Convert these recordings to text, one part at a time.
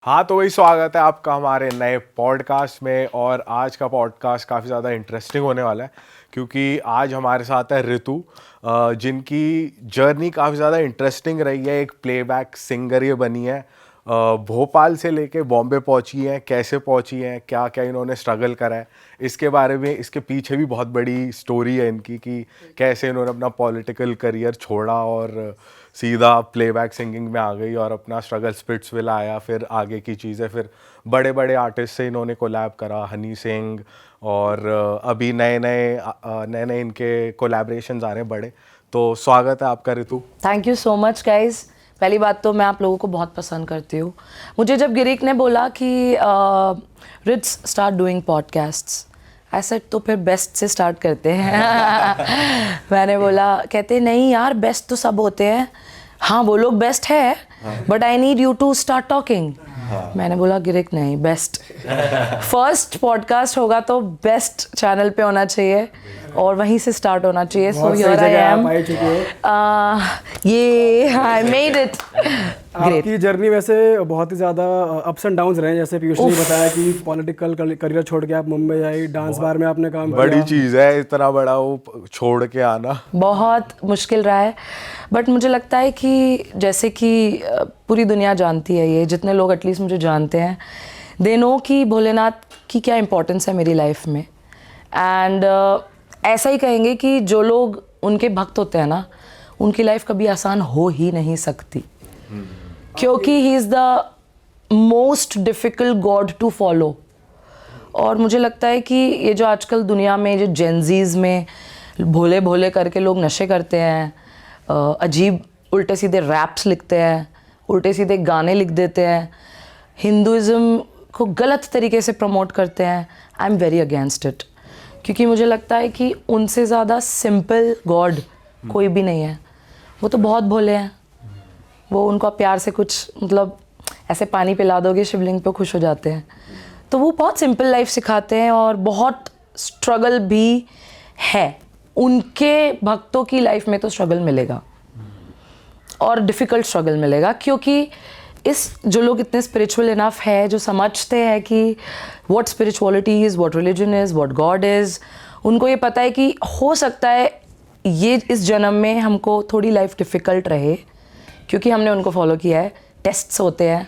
हाँ, तो वही स्वागत है आपका हमारे नए पॉडकास्ट में। और आज का पॉडकास्ट काफ़ी ज़्यादा इंटरेस्टिंग होने वाला है क्योंकि आज हमारे साथ है ऋतु, जिनकी जर्नी काफ़ी ज़्यादा इंटरेस्टिंग रही है। एक प्लेबैक सिंगर ये बनी है, भोपाल से लेके बॉम्बे पहुंची हैं, कैसे पहुंची हैं, क्या क्या इन्होंने स्ट्रगल करा है, इसके बारे में, इसके पीछे भी बहुत बड़ी स्टोरी है इनकी कि कैसे इन्होंने अपना पॉलिटिकल करियर छोड़ा और सीधा प्लेबैक सिंगिंग में आ गई और अपना स्ट्रगल स्पिट्सविला आया, फिर आगे की चीज़ें, फिर बड़े बड़े आर्टिस्ट से इन्होंने कोलैब करा, हनी सिंह, और अभी नए नए इनके कोलैबोरेशंस आ रहे हैं बड़े। तो स्वागत है आपका Ritu. Thank you so much guys. पहली बात तो मैं आप लोगों को बहुत पसंद करती हूँ। मुझे जब गिरीक ने बोला कि रिट्स start doing podcasts, I said तो फिर बेस्ट से स्टार्ट करते हैं। मैंने बोला, कहते नहीं यार बेस्ट तो सब होते हैं, हाँ वो लोग बेस्ट है, but I need you to start talking. मैंने बोला गिरीक नहीं, बेस्ट फर्स्ट पॉडकास्ट होगा तो बेस्ट चैनल पे होना चाहिए और वहीं से स्टार्ट होना चाहिए। सो हियर आई एम, ये आई मेड इट। आपकी जर्नी वैसे बहुत ही ज़्यादा अप्स एंड डाउन्स रहे हैं। जैसे पीयूष ने बताया कि पॉलिटिकल करियर छोड़ के आप मुंबई आई, डांस बार में आपने काम किया। बड़ी चीज़ है इतना बड़ा वो छोड़ के आना, बहुत मुश्किल रहा है, बट मुझे लगता है कि जैसे कि पूरी दुनिया जानती है, ये जितने लोग एटलीस्ट मुझे जानते हैं, दे नो कि भोलेनाथ की क्या इम्पोर्टेंस है मेरी लाइफ में। एंड ऐसा ही कहेंगे कि जो लोग उनके भक्त होते हैं ना, उनकी लाइफ कभी आसान हो ही नहीं सकती, क्योंकि he is the most difficult god to follow. और मुझे लगता है कि ये जो आजकल दुनिया में जो जेनजीज में भोले भोले करके लोग नशे करते हैं, अजीब उल्टे सीधे रैप्स लिखते हैं, उल्टे सीधे गाने लिख देते हैं, हिंदुज़म को गलत तरीके से प्रमोट करते हैं, आई एम वेरी अगेंस्ट इट। क्योंकि मुझे लगता है कि उनसे ज़्यादा सिंपल गॉड कोई भी नहीं है। वो तो बहुत भोले हैं, वो उनको आप प्यार से कुछ मतलब ऐसे पानी पिला दोगे शिवलिंग पे खुश हो जाते हैं। तो वो बहुत सिंपल लाइफ सिखाते हैं और बहुत स्ट्रगल भी है। उनके भक्तों की लाइफ में तो स्ट्रगल मिलेगा और डिफ़िकल्ट स्ट्रगल मिलेगा, क्योंकि इस जो लोग इतने स्पिरिचुअल इनफ है, जो समझते हैं कि what spirituality is, what religion is, what God is, उनको ये पता है कि हो सकता है ये इस जन्म में हमको थोड़ी लाइफ डिफ़िकल्ट रहे, क्योंकि हमने उनको फॉलो किया है। टेस्ट्स होते हैं,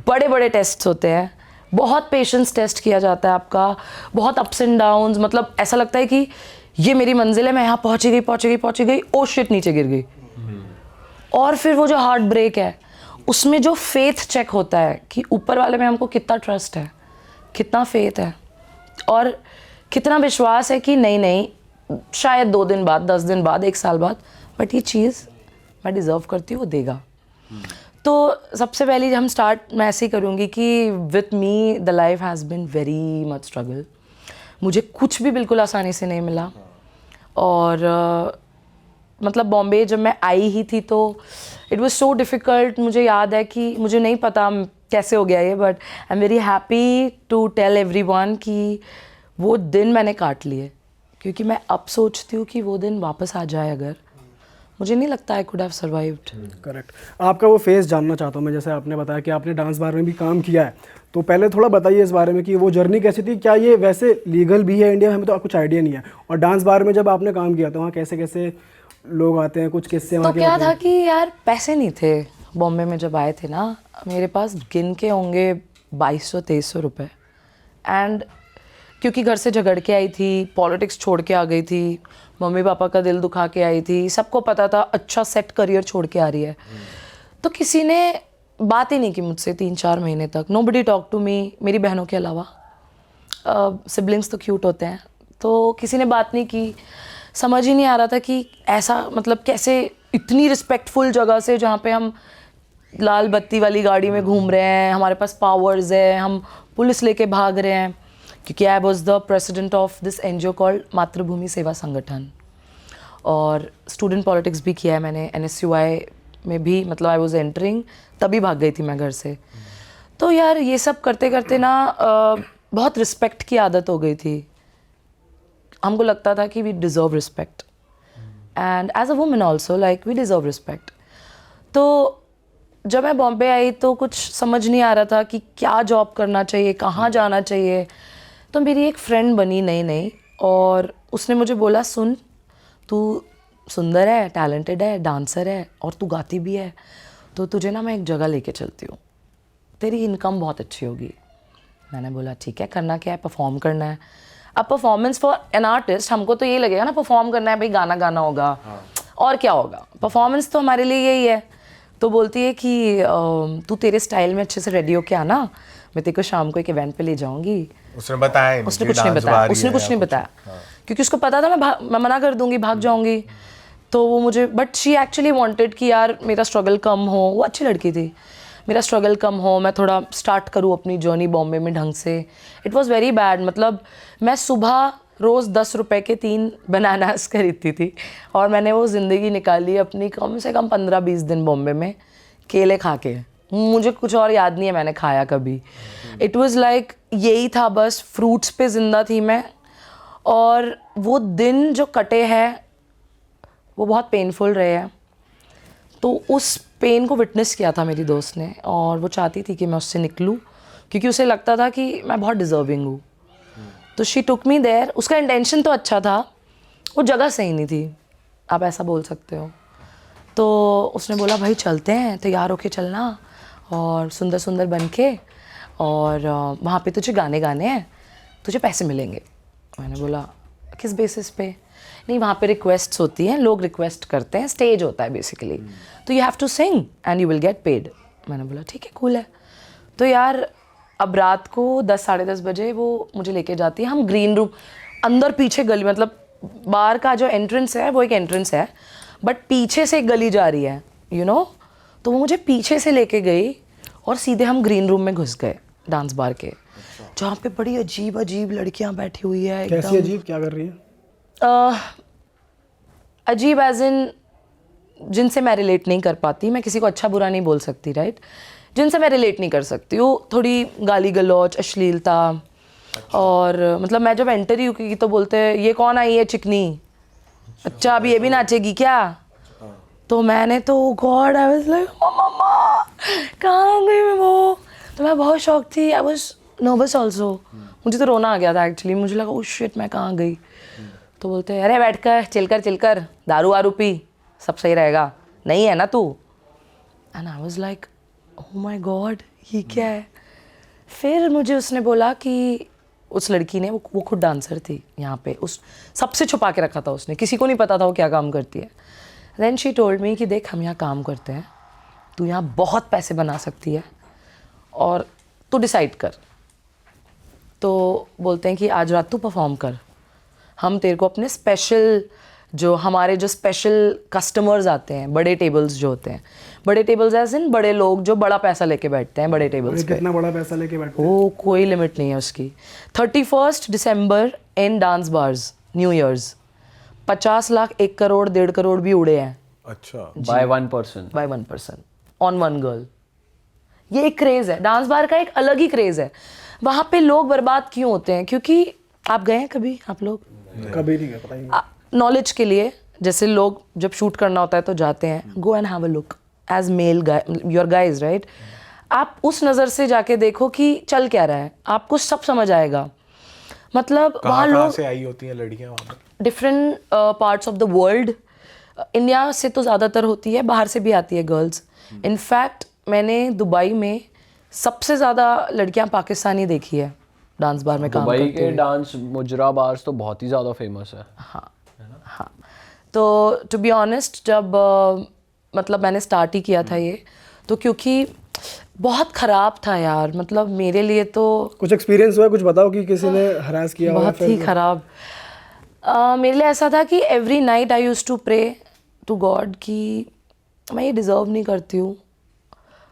बड़े बड़े टेस्ट्स होते हैं, बहुत पेशेंस टेस्ट किया जाता है आपका, बहुत अप्स एंड डाउन्स। मतलब ऐसा लगता है कि ये मेरी मंजिल है, मैं यहाँ पहुँची गई, ओ शिट नीचे गिर गई। और फिर वो जो हार्ट ब्रेक है, उसमें जो फेथ चेक होता है कि ऊपर वाले में हमको कितना ट्रस्ट है, कितना फेथ है और कितना विश्वास है कि नहीं शायद 2 दिन बाद, 10 दिन बाद, 1 साल बाद, बट ये चीज़ मैं डिज़र्व करती हूँ, वो देगा। तो सबसे पहले हम स्टार्ट मैं ऐसे ही करूँगी कि with me the life has been very much struggle. मुझे कुछ भी बिल्कुल आसानी से नहीं मिला। और मतलब बॉम्बे जब मैं आई ही थी तो इट वाज सो डिफ़िकल्ट। मुझे याद है कि मुझे नहीं पता कैसे हो गया ये, but I am very happy to tell everyone कि वो दिन मैंने काट लिए, क्योंकि मैं अब सोचती हूँ कि वो दिन वापस आ जाए अगर, मुझे नहीं लगता I could have survived. Correct. आपका वो फेस जानना चाहता हूँ मैं। जैसे आपने बताया कि आपने डांस बार में भी काम किया है, तो पहले थोड़ा बताइए इस बारे में कि वो जर्नी कैसी थी। क्या ये वैसे लीगल भी है इंडिया में? हमें तो कुछ आइडिया नहीं है। और डांस बार में जब आपने काम किया तो वहाँ कैसे कैसे लोग आते हैं, कुछ किस्से तो वहाँ के क्या बताइए। था कि यार पैसे नहीं थे बॉम्बे में जब आए थे ना, मेरे पास गिन के होंगे 2200-2300 रुपये। एंड क्योंकि घर से झगड़ के आई थी, पॉलिटिक्स छोड़ के आ गई थी, मम्मी पापा का दिल दुखा के आई थी, सबको पता था अच्छा सेट करियर छोड़ के आ रही है, तो किसी ने बात ही नहीं की मुझसे 3-4 महीने तक। नोबडी टॉक टू मी, मेरी बहनों के अलावा। सिबलिंग्स तो क्यूट होते हैं, तो किसी ने बात नहीं की। समझ ही नहीं आ रहा था कि ऐसा मतलब कैसे इतनी रिस्पेक्टफुल जगह से, जहाँ पे हम लाल बत्ती वाली गाड़ी में घूम रहे हैं, हमारे पास पावर्स है, हम पुलिस लेके भाग रहे हैं, क्योंकि I was the president of this NGO called मातृभूमि सेवा संगठन। और स्टूडेंट पॉलिटिक्स भी किया है मैंने, NSUI में भी, मतलब आई वॉज एंटरिंग, तभी भाग गई थी मैं घर से। तो यार ये सब करते करते ना बहुत रिस्पेक्ट की आदत हो गई थी। हमको लगता था कि we deserve respect, and as a women also like we deserve respect. तो जब मैं बॉम्बे आई तो कुछ समझ नहीं आ रहा था कि क्या जॉब करना चाहिए, कहाँ जाना चाहिए। तो मेरी एक फ्रेंड बनी नई नई, और उसने मुझे बोला, सुन तू सुंदर है, टैलेंटेड है, डांसर है और तू गाती भी है, तो तुझे ना मैं एक जगह लेके चलती हूँ, तेरी इनकम बहुत अच्छी होगी। मैंने बोला ठीक है, करना क्या है, परफॉर्म करना है। अब परफॉर्मेंस फॉर एन आर्टिस्ट, हमको तो ये लगेगा ना परफॉर्म करना है भाई, गाना गाना होगा, और क्या होगा, परफॉर्मेंस तो हमारे लिए यही है। तो बोलती है कि तू तेरे स्टाइल में अच्छे से रेडी होके आना, मैं तेरे को शाम को एक इवेंट पे ले जाऊंगी। उसने बताया नहीं, उसने कि कुछ नहीं डांस बताया, बार ही उसने है कुछ या नहीं बताया, क्योंकि उसको पता था मैं मना कर दूंगी, भाग जाऊंगी। तो वो मुझे, बट शी एक्चुअली वांटेड कि यार मेरा स्ट्रगल कम हो। वो अच्छी लड़की थी, मेरा स्ट्रगल कम हो, मैं थोड़ा स्टार्ट करूँ अपनी जर्नी बॉम्बे में ढंग से। इट वॉज़ वेरी बैड, मतलब मैं सुबह रोज़ 10 रुपए के 3 बनानास खरीदती थी, और मैंने वो ज़िंदगी निकाली अपनी कम से कम 15-20 दिन बॉम्बे में केले खा के। मुझे कुछ और याद नहीं है मैंने खाया कभी। इट वाज लाइक यही था, बस फ्रूट्स पे ज़िंदा थी मैं। और वो दिन जो कटे हैं वो बहुत पेनफुल रहे हैं। तो उस पेन को विटनेस किया था मेरी दोस्त ने, और वो चाहती थी कि मैं उससे निकलूं, क्योंकि उसे लगता था कि मैं बहुत डिज़र्विंग हूँ। तो शी टुक मी देयर। उसका इंटेंशन तो अच्छा था, वो जगह सही नहीं थी, आप ऐसा बोल सकते हो। तो उसने बोला भाई चलते हैं, तैयार होके चलना और सुंदर सुंदर बन के, और वहाँ पे तुझे गाने गाने हैं, तुझे पैसे मिलेंगे। मैंने बोला किस बेसिस पे? नहीं, वहाँ पे रिक्वेस्ट्स होती हैं, लोग रिक्वेस्ट करते हैं, स्टेज होता है बेसिकली, तो you have to sing and you will get paid. मैंने बोला ठीक है, कूल है। तो यार अब रात को 10 साढ़े 10 बजे वो मुझे लेके जाती है, हम ग्रीन रूम अंदर पीछे गली, मतलब बार का जो एंट्रेंस है वो एक एंट्रेंस है, बट पीछे से एक गली जा रही है, यू नो। तो वो मुझे पीछे से लेके गई और सीधे हम ग्रीन रूम में घुस गए डांस बार के, जहाँ पे बड़ी अजीब अजीब लड़कियाँ बैठी हुई है। कैसी अजीब, क्या कर रही है? अजीब एज इन जिनसे मैं रिलेट नहीं कर पाती। मैं किसी को अच्छा बुरा नहीं बोल सकती, राइट? जिनसे मैं रिलेट नहीं कर सकती, वो थोड़ी गाली गलौच, अश्लीलता। और मतलब मैं जब एंटर ही हुई तो बोलते हैं ये कौन आई है चिकनी, अच्छा अभी ये भी नाचेगी क्या? तो मैंने तो गॉड, आई वाज लाइक मम्मा कहाँ गई मैं वो। तो मैं बहुत शॉक थी, आई वाज नर्वस ऑल्सो। मुझे तो रोना आ गया था एक्चुअली, मुझे लगा ओह शिट मैं कहाँ गई। तो बोलते हैं अरे बैठ कर चिल कर दारू वारू पी, सब सही रहेगा, नहीं है ना तू? And I was like oh my God ये क्या है। फिर मुझे उसने बोला कि उस लड़की ने, वो खुद डांसर थी यहाँ पे, उस सबसे छुपा के रखा था उसने, किसी को नहीं पता था वो क्या काम करती है। देन शी टोल्ड मी कि देख हम यहाँ काम करते हैं, तू यहाँ बहुत पैसे बना सकती है और तू डिसाइड कर। तो बोलते हैं कि आज रात तू परफॉर्म कर, हम तेरे को अपने स्पेशल जो हमारे जो स्पेशल कस्टमर्स आते हैं, बड़े टेबल्स जो होते हैं, बड़े टेबल्स एज इन बड़े लोग जो बड़ा पैसा लेके बैठते हैं बड़े टेबल्स पे। कितना बड़ा पैसा लेके बैठते हैं? वो कोई लिमिट नहीं है उसकी। 31 दिसंबर in dance bars, new years 50 lakh, 1 crore, 1.5 crore भी उड़े हैं अच्छा, by one person on one girl. ये एक क्रेज़ है, डांस बार का एक अलग ही क्रेज़ है। वहाँ पे लोग बर्बाद क्यों होते हैं? क्योंकि आप गए हैं कभी, आप लोग? कभी नहीं गया, पता ही नहीं। नॉलेज के लिए, जैसे लोग जब शूट करना होता है तो जाते हैं, go and have a look as male your guys, right? आप उस नज़र से जाके देखो कि चल क्या रहा है, आपको सब समझ आएगा। मतलब वहाँ लोग से आई होती हैं लड़कियां वहाँ पर? Different parts of the world. India से तो ज़्यादातर होती है, बाहर से भी आती है गर्ल्स। इनफैक्ट मैंने दुबई में सबसे ज़्यादा लड़कियां पाकिस्तानी देखी है डांस बार में काम करते दुबई के हुए। डांस मुजरा बार्स तो बहुत ही ज़्यादा फेमस है। हाँ। तो टू बी ऑनेस्ट जब मतलब मैंने स्टार्ट ही किया था ये, तो क्योंकि बहुत ख़राब था यार, मतलब मेरे लिए तो कुछ एक्सपीरियंस हुआ, कुछ बताओ कि किसी ने हरास किया हो या बहुत फिर ही ख़राब। मेरे लिए ऐसा था कि every night I use to pray to god कि मैं ये डिज़र्व नहीं करती हूँ।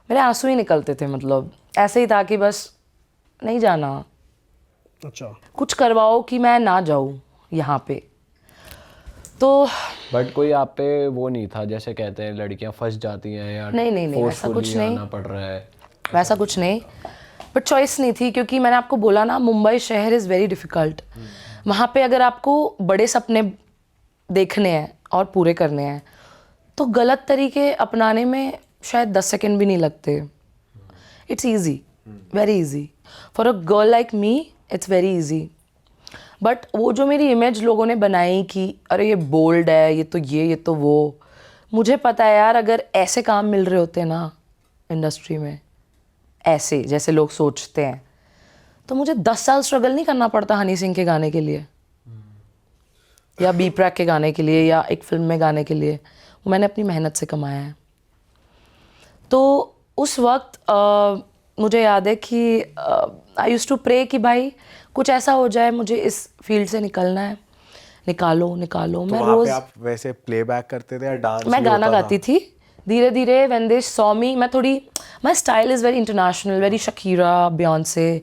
मेरे आंसू ही निकलते थे, मतलब ऐसे ही था कि बस नहीं जाना, अच्छा, कुछ करवाओ कि मैं ना जाऊँ यहाँ पे। तो बट कोई आप पे वो नहीं था, जैसे कहते हैं लड़कियां फंस जाती हैं या नहीं, ऐसा कुछ forcefully नहीं। आना पड़ रहा है? वैसा कुछ नहीं, बट चॉइस नहीं थी, क्योंकि मैंने आपको बोला ना मुंबई शहर इज़ वेरी डिफ़िकल्ट। वहाँ पे अगर आपको बड़े सपने देखने हैं और पूरे करने हैं तो गलत तरीके अपनाने में शायद 10 सेकेंड भी नहीं लगते. It's easy, very easy for a girl like me. It's very easy. But वो जो मेरी इमेज लोगों ने बनाई कि अरे ये बोल्ड है, ये तो वो, मुझे पता है यार, अगर ऐसे काम मिल रहे होते ना इंडस्ट्री में, ऐसे जैसे लोग सोचते हैं, तो मुझे 10 साल स्ट्रगल नहीं करना पड़ता हनी सिंह के गाने के लिए या बी प्रैक के गाने के लिए या एक फिल्म में गाने के लिए. वो मैंने अपनी मेहनत से कमाया है. तो उस वक्त मुझे याद है कि आई यूज्ड टू प्रे कि भाई कुछ ऐसा हो जाए, मुझे इस फील्ड से निकलना है, निकालो. तो मैं वहाँ पे रोज़ आप वैसे प्लेबैक करते थे या डांस मैं भी गाना होता था? गाती थी. धीरे धीरे व्हेन दे सॉ मी, मैं थोड़ी, my style is very international, very Shakira, Beyonce.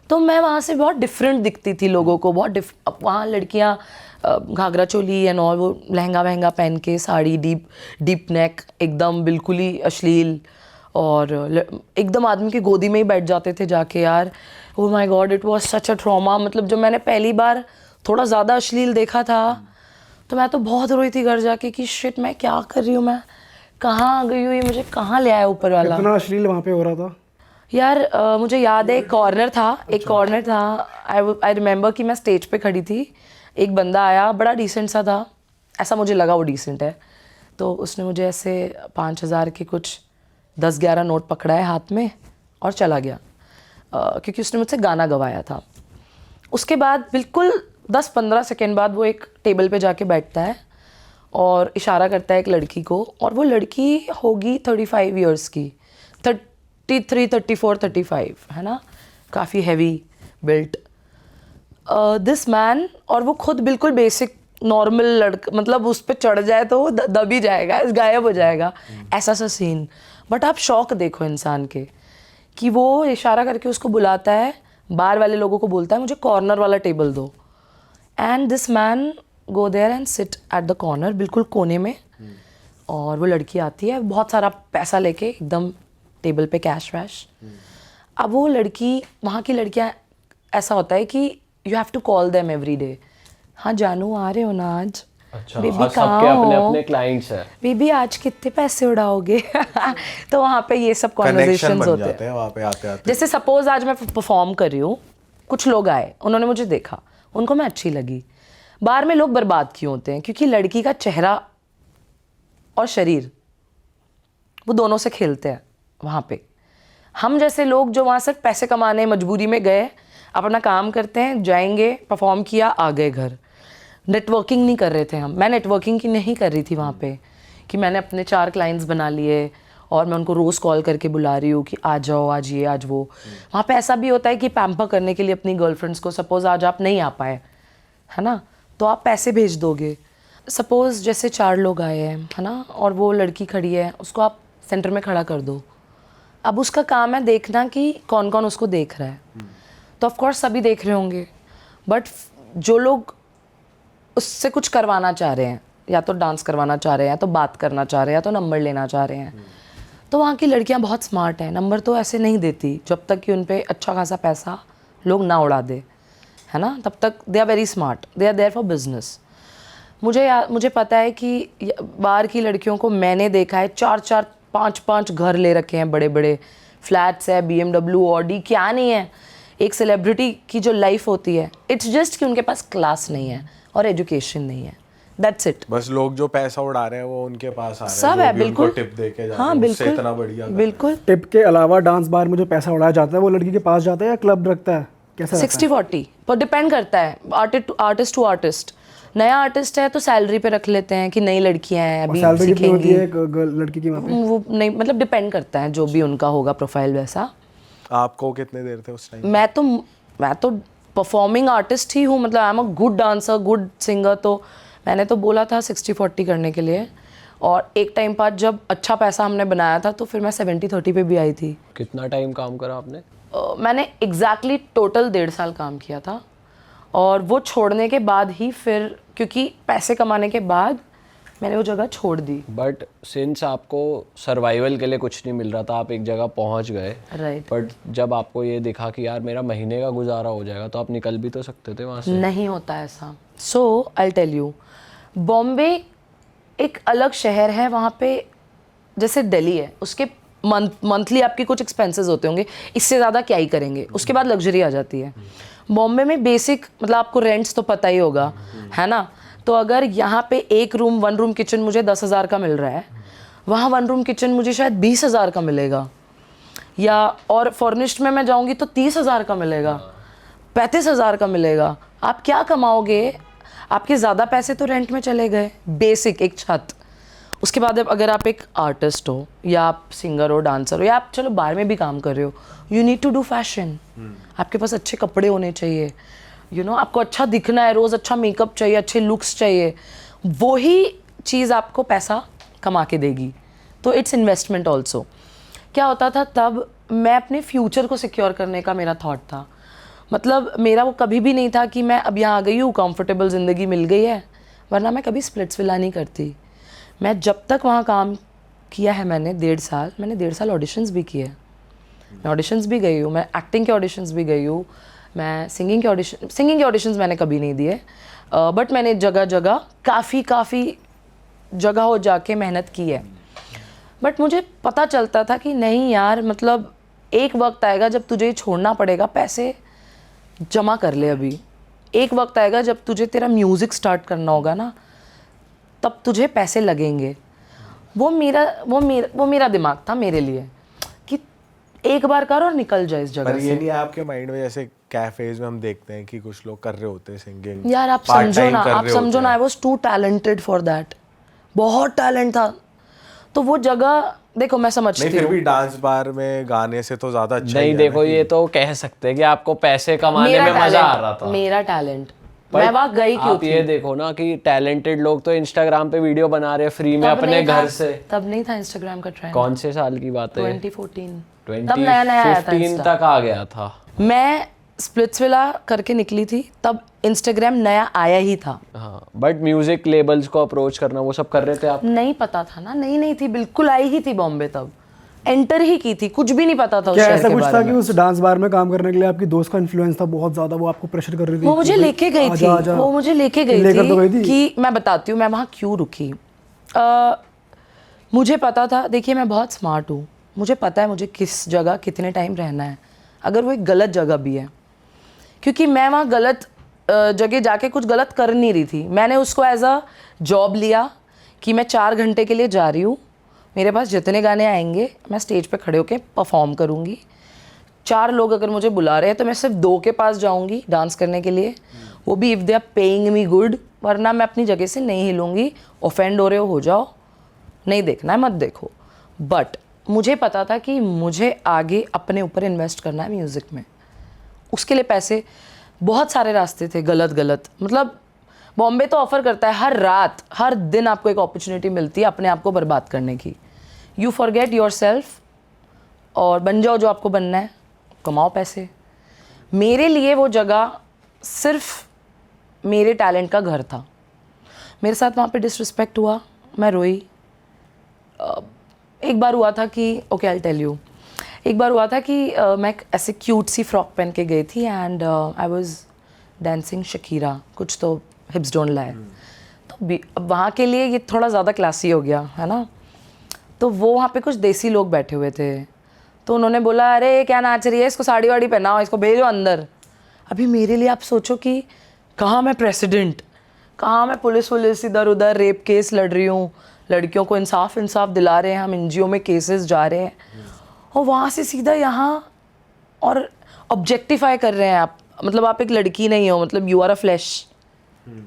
तो मैं वहाँ से बहुत डिफरेंट दिखती थी लोगों को. अब वहाँ लड़कियाँ घाघरा चोली एंड ऑल, वो लहंगा वहंगा पहन के, साड़ी डीप नेक, एकदम बिल्कुल ही अश्लील, और एकदम आदमी की गोदी में ही बैठ जाते थे जाके. यार oh my God, it was such a trauma. मतलब जब मैंने पहली बार थोड़ा ज़्यादा अश्लील देखा था तो मैं तो बहुत रोई थी घर जाके कि शिट, मैं क्या कर रही हूँ, मैं कहाँ आ गई हूँ, ये मुझे कहाँ ले आया ऊपर वाला. कितना अश्लील वहाँ पे हो रहा था? यार मुझे याद है एक कॉर्नर था. आई रिमेंबर कि मैं स्टेज पे खड़ी थी, एक बंदा आया, बड़ा डिसेंट सा था, ऐसा मुझे लगा वो डिसेंट है. तो उसने मुझे ऐसे 5,000 के कुछ 10-11 नोट पकड़ा है हाथ में और चला गया, क्योंकि उसने मुझसे गाना गवाया था. उसके बाद बिल्कुल 10-15 सेकेंड बाद वो एक टेबल पे जाके बैठता है और इशारा करता है एक लड़की को, और वो लड़की होगी 35 ईयर्स की, 33, 34, 35, है ना, काफ़ी हैवी बिल्ट. दिस मैन, और वो खुद बिल्कुल बेसिक नॉर्मल लड़का, मतलब उस पर चढ़ जाए तो वो दब ही जाएगा, गायब हो जाएगा, ऐसा सा सीन. बट आप शौक देखो इंसान के कि वो इशारा करके उसको बुलाता है, बाहर वाले लोगों को बोलता है मुझे कॉर्नर वाला टेबल दो, and this man go there and sit at the corner, बिल्कुल कोने में. और वो लड़की आती है बहुत सारा पैसा लेके, एकदम टेबल पे कैश वैश. अब वो लड़की, वहाँ की लड़कियाँ, ऐसा होता है कि you have to call them every day. हाँ जानू, आ रहे हो ना आज? अच्छा, बेबी सबके कहाँ अपने हो? अपने क्लाइंट्स हैं. बेबी आज कितने पैसे उड़ाओगे? तो वहाँ पे ये सब कनेक्शन कॉन्वर्जेशंस बन होते जाते हैं. हैं वहाँ पे आते आते. जैसे सपोज आज मैं परफॉर्म कर रही हूँ, कुछ लोग आए, उन्होंने मुझे देखा, उनको मैं अच्छी लगी. बाहर में लोग बर्बाद क्यों होते हैं? क्योंकि लड़की का चेहरा और शरीर, वो दोनों से खेलते हैं वहाँ पे. हम जैसे लोग जो वहाँ सिर्फ पैसे कमाने मजबूरी में गए, अपना काम करते हैं, जाएंगे, परफॉर्म किया, आ गए घर. नेटवर्किंग नहीं कर रहे थे हम. मैं नेटवर्किंग की नहीं कर रही थी वहाँ पे कि मैंने अपने 4 क्लाइंट्स बना लिए और मैं उनको रोज़ कॉल करके बुला रही हूँ कि आ जाओ, आज ये आज वो. वहाँ पे ऐसा भी होता है कि पैम्पर करने के लिए अपनी गर्लफ्रेंड्स को, सपोज़ आज आप नहीं आ पाए, है ना, तो आप पैसे भेज दोगे. सपोज़ जैसे 4 लोग आए हैं, है ना, और वो लड़की खड़ी है, उसको आप सेंटर में खड़ा कर दो. अब उसका काम है देखना कि कौन कौन उसको देख रहा है. तो ऑफकोर्स सभी देख रहे होंगे, बट जो लोग उससे कुछ करवाना चाह रहे हैं, या तो डांस करवाना चाह रहे हैं, या तो बात करना चाह रहे हैं, या तो नंबर लेना चाह रहे हैं, तो वहाँ की लड़कियाँ बहुत स्मार्ट हैं. नंबर तो ऐसे नहीं देती जब तक कि उन पे अच्छा खासा पैसा लोग ना उड़ा दे, है ना, तब तक they are very smart, they are there for business. मुझे पता है कि बाहर की लड़कियों को मैंने देखा है, 4-4, 5-5 घर ले रखे हैं, बड़े बड़े फ्लैट्स है, BMW, ऑडी, क्या नहीं है. एक सेलिब्रिटी की जो लाइफ होती है, इट्स जस्ट कि उनके पास क्लास नहीं है और एजुकेशन नहीं है. That's it. बस लोग जो पैसा उड़ा रहे हैं वो उनके पास आ रहे हैं, सब जो है, भी उनको बिल्कुल. टिप दे के जा हाँ रहे हैं, उससे बिल्कुल, इतना बढ़िया कर रहे हैं. बिल्कुल. टिप के अलावा डांस बार में जो पैसा उड़ाया जाता है वो लड़की के पास जाता है या क्लब रखता है, कैसा रहता है? 60-40 पर डिपेंड करता है, आर्टिस्ट टू आर्टिस्ट. नया आर्टिस्ट है तो सैलरी पे रख लेते हैं कि नई लड़कियां हैं, अभी सैलरी कितनी होती सीखेंगी. है एक लड़की की वहाँ पे? वो नहीं, मतलब डिपेंड करता है, जो भी उनका होगा प्रोफाइल वैसा. आपको कितने देर थे उस टाइम? मैं तो परफॉर्मिंग आर्टिस्ट ही हूँ, मतलब आई am a good dancer, good singer. तो मैंने तो बोला था 60-40 करने के लिए, और एक टाइम बाद जब अच्छा पैसा हमने बनाया था तो फिर मैं 70-30 पे भी आई थी. कितना टाइम काम करा आपने? मैंने एग्जैक्टली टोटल 1.5 साल काम किया था, और वो छोड़ने के बाद ही फिर, क्योंकि पैसे कमाने के बाद मैंने वो जगह छोड़ दी. बट सिंस आपको सर्वाइवल के लिए कुछ नहीं मिल रहा था, आप एक जगह पहुंच गए, राइट. बट जब आपको ये दिखा कि यार मेरा महीने का गुजारा हो जाएगा, तो आप निकल भी तो सकते थे वहाँ से. नहीं होता ऐसा. सो आई टेल यू, बॉम्बे एक अलग शहर है, वहाँ पे जैसे दिल्ली है, उसके मंथली आपके कुछ एक्सपेंसेस होते होंगे, इससे ज़्यादा क्या ही करेंगे, उसके बाद लग्जरी आ जाती है। बॉम्बे में बेसिक मतलब आपको रेंट्स तो पता ही होगा, है ना। तो अगर यहाँ पे एक रूम 1 रूम किचन मुझे 10,000 का मिल रहा है, वहाँ 1 रूम किचन मुझे शायद 20,000 का मिलेगा, या और फर्निश्ड में मैं जाऊँगी तो 30,000 का मिलेगा, 35,000 का मिलेगा। आप क्या कमाओगे? आपके ज़्यादा पैसे तो रेंट में चले गए, बेसिक एक छत। उसके बाद अगर आप एक आर्टिस्ट हो, या आप सिंगर हो, डांसर हो, या आप चलो बाहर में भी काम कर रहे हो, you need to do fashion. आपके पास अच्छे कपड़े होने चाहिए, आपको अच्छा दिखना है, रोज़ अच्छा मेकअप चाहिए, अच्छे लुक्स चाहिए। वही चीज़ आपको पैसा कमा के देगी। तो इट्स इन्वेस्टमेंट ऑल्सो। क्या होता था तब, मैं अपने फ्यूचर को सिक्योर करने का मेरा थॉट था। मतलब मेरा वो कभी भी नहीं था कि मैं अब यहाँ आ गई हूँ, कंफर्टेबल ज़िंदगी मिल गई है, वरना मैं कभी स्प्लिट्सविला नहीं करती। मैं जब तक वहाँ काम किया है मैंने 1.5 साल ऑडिशंस भी किए। मैं ऑडिशंस भी गई हूँ, मैं एक्टिंग के ऑडिशंस भी गई हूँ, मैं सिंगिंग के ऑडिशंस मैंने कभी नहीं दिए, बट मैंने जगह जगह काफ़ी जगह हो जाके मेहनत की है। बट मुझे पता चलता था कि नहीं यार, मतलब एक वक्त आएगा जब तुझे छोड़ना पड़ेगा, पैसे जमा कर ले अभी। एक वक्त आएगा जब तुझे तेरा म्यूज़िक स्टार्ट करना होगा ना, तब तुझे पैसे लगेंगे। वो मेरा दिमाग था मेरे लिए कि एक बार कर और निकल जाए इस जगह पर से। ये नहीं है आपके माइंड में, जैसे कैफेज में हम देखते हैं कि कुछ लोग कर रहे होते हैं सिंगिंग, यार आप समझो ना, I was too talented for that. बहुत टैलेंट था। तो वो जगह देखो, मैं समझती हूँ, नहीं फिर भी डांस बार में गाने से तो ज्यादा अच्छा नहीं, ही है देखो ना ये तो कह सकते हैं कि आपको पैसे कमाने में मजा आ रहा था। मेरा टैलेंट, मैं वहाँ गई क्यों आप थी? ये देखो ना कि टैलेंटेड लोग तो इंस्टाग्राम पे वीडियो बना रहे हैं फ्री में अपने घर से। तब नहीं था इंस्टाग्राम का ट्रेंड। कौन से साल की बात है? 2014 तब नया आया था 2015 इंस्टा। तक आ गया था। मैं स्प्लिट्सविला करके निकली थी, तब इंस्टाग्राम नया आया ही था। हाँ, बट म्यूजिक लेबल्स को अप्रोच करना वो सब कर रहे थे आप? नहीं पता था ना, नहीं थी, बिल्कुल आई ही थी बॉम्बे, तब एंटर ही की थी, कुछ भी नहीं पता था उस क्या शहर ऐसा के कुछ बारे था में। कि उस डांस बार में काम करने के लिए आपकी दोस्त का इन्फ्लुएंस था बहुत ज्यादा, वो आपको प्रेशर कर रही थी? वो मुझे कि भाई लेके गई थी, आजा, आजा। वो मुझे लेके गई लेकर तो गई थी। कि मैं बताती हूँ मैं वहाँ क्यों रुकी। मुझे पता था, देखिए मैं बहुत स्मार्ट हूँ, मुझे पता है मुझे किस जगह कितने टाइम रहना है, अगर वो एक गलत जगह भी है। क्योंकि मैं वहाँ गलत जगह जाके कुछ गलत कर नहीं रही थी। मैंने उसको एज अ जॉब लिया कि मैं 4 घंटे के लिए जा रही हूँ, मेरे पास जितने गाने आएंगे मैं स्टेज पे खड़े होके परफॉर्म करूँगी। 4 लोग अगर मुझे बुला रहे हैं तो मैं सिर्फ 2 के पास जाऊँगी डांस करने के लिए, वो भी if they are paying me good, वरना मैं अपनी जगह से नहीं हिलूँगी। ऑफेंड हो रहे हो जाओ, नहीं देखना है मत देखो। बट मुझे पता था कि मुझे आगे अपने ऊपर इन्वेस्ट करना है म्यूज़िक में, उसके लिए पैसे बहुत सारे रास्ते थे गलत। मतलब बॉम्बे तो ऑफ़र करता है हर रात हर दिन आपको एक अपॉर्चुनिटी मिलती है अपने आप को बर्बाद करने की। यू फॉरगेट योरसेल्फ और बन जाओ जो आपको बनना है, कमाओ पैसे। मेरे लिए वो जगह सिर्फ मेरे टैलेंट का घर था। मेरे साथ वहाँ पे डिसरिस्पेक्ट हुआ, मैं रोई। एक बार हुआ था कि ओके आई टेल यू, एक बार हुआ था कि मैं ऐसे क्यूट सी फ्रॉक पहन के गई थी and I was dancing Shakira, कुछ तो हिप्स डोंट लाई। तो अब वहाँ के लिए ये थोड़ा ज़्यादा क्लासी हो गया है ना। तो वो वहाँ पे कुछ देसी लोग बैठे हुए थे, तो उन्होंने बोला अरे क्या नाच रही है, इसको साड़ी वाड़ी पहनाओ, इसको भेजो अंदर। अभी मेरे लिए आप सोचो कि कहाँ मैं प्रेसिडेंट, कहाँ मैं पुलिस इधर उधर रेप केस लड़ रही हूँ, लड़कियों को इंसाफ दिला रहे हैं हम, एनजीओ में केसेस जा रहे हैं, और वहाँ से सीधा यहाँ और ऑब्जेक्टिफाई कर रहे हैं आप। मतलब आप एक लड़की नहीं हो, मतलब यू आर अ फ्लैश,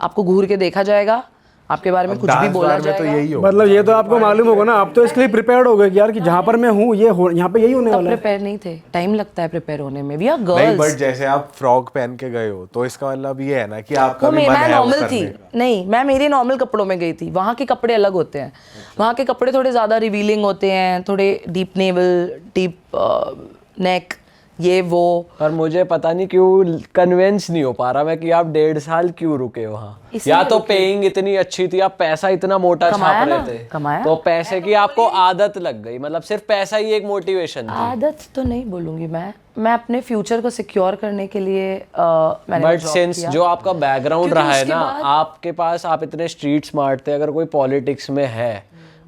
आपको घूर के देखा जाएगा, आपके बारे में कुछ भी बोला में तो जाएगा। यही हो, मतलब ये तो आपको मालूम होगा ना, आप तो इसके लिए प्रिपेयर्ड हो गए कि यार कि जहाँ पर मैं हूँ यहाँ पे यही होने तब वाला है। प्रिपेयर नहीं थे, टाइम लगता है प्रिपेयर होने में। वी आर नहीं गर्ल्स। बट जैसे आप फ्रॉक पहन के गए हो तो इसका मतलब ये है ना कि आपका वो भी मन मैं है वो नॉर्मल करने थी का। नहीं, मैं मेरे नॉर्मल कपड़ों में गई थी। वहाँ के कपड़े अलग होते हैं, वहाँ के कपड़े थोड़े ज़्यादा रिवीलिंग होते हैं, थोड़े डीप नेवल, डीप नेक, ये वो। पर मुझे पता नहीं क्यों कन्विंस नहीं हो पा रहा मैं कि आप 1.5 साल क्यों रुके वहाँ। इसलिए या तो रुके। पेइंग इतनी अच्छी थी, आप पैसा इतना मोटा कमाया छाप ना, रहे थे, कमाया। तो पैसे की आपको आदत लग गई। मतलब सिर्फ पैसा ही एक मोटिवेशन थी। आदत तो नहीं बोलूँगी मैं अपने फ्यूचर को सिक्योर करने के लिए मैंने बट जॉब सिंस किया। जो आपका बैकग्राउंड क्योंकि रहा है उसके ना, बाद- आपके पास, आप इतने स्ट्रीट स्मार्ट थे, अगर कोई पॉलिटिक्स में है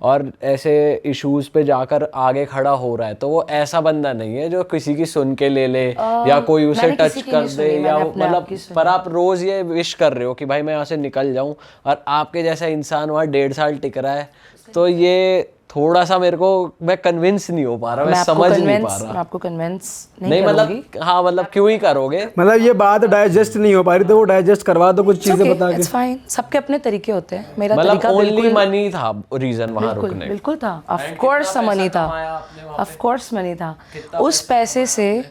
और ऐसे इश्यूज पे जाकर आगे खड़ा हो रहा है, तो वो ऐसा बंदा नहीं है जो किसी की सुन के ले ले या कोई उसे मैंने टच किसी की कर नहीं दे सुनी, या मैंने अपने आप मतलब, की सुनी। पर आप रोज ये विश कर रहे हो कि भाई मैं यहाँ से निकल जाऊं, और आपके जैसा इंसान वहाँ 1.5 साल टिक रहा है, तो ये थोड़ा सा मेरे को, मैं कन्विंस नहीं हो पा रहा, मैं समझ नहीं पा मैं रहा। आपको कन्विंस नहीं नहीं करूंगी। मतलब, हाँ मतलब क्यों ही करोगे? मतलब ये बात डाइजेस्ट नहीं हो पा रही, तो वो डाइजेस्ट करवा दो कुछ चीजें बता के। इट्स फाइन, सबके अपने तरीके होते हैं। मेरा मतलब तरीका ओनली बिल्कुल मनी था रीजन वहाँ बिल्कुल रुकने का। बिल्कुल था। ऑफ कोर्स मनी था, ऑफ कोर्स मनी था। उस पैसे से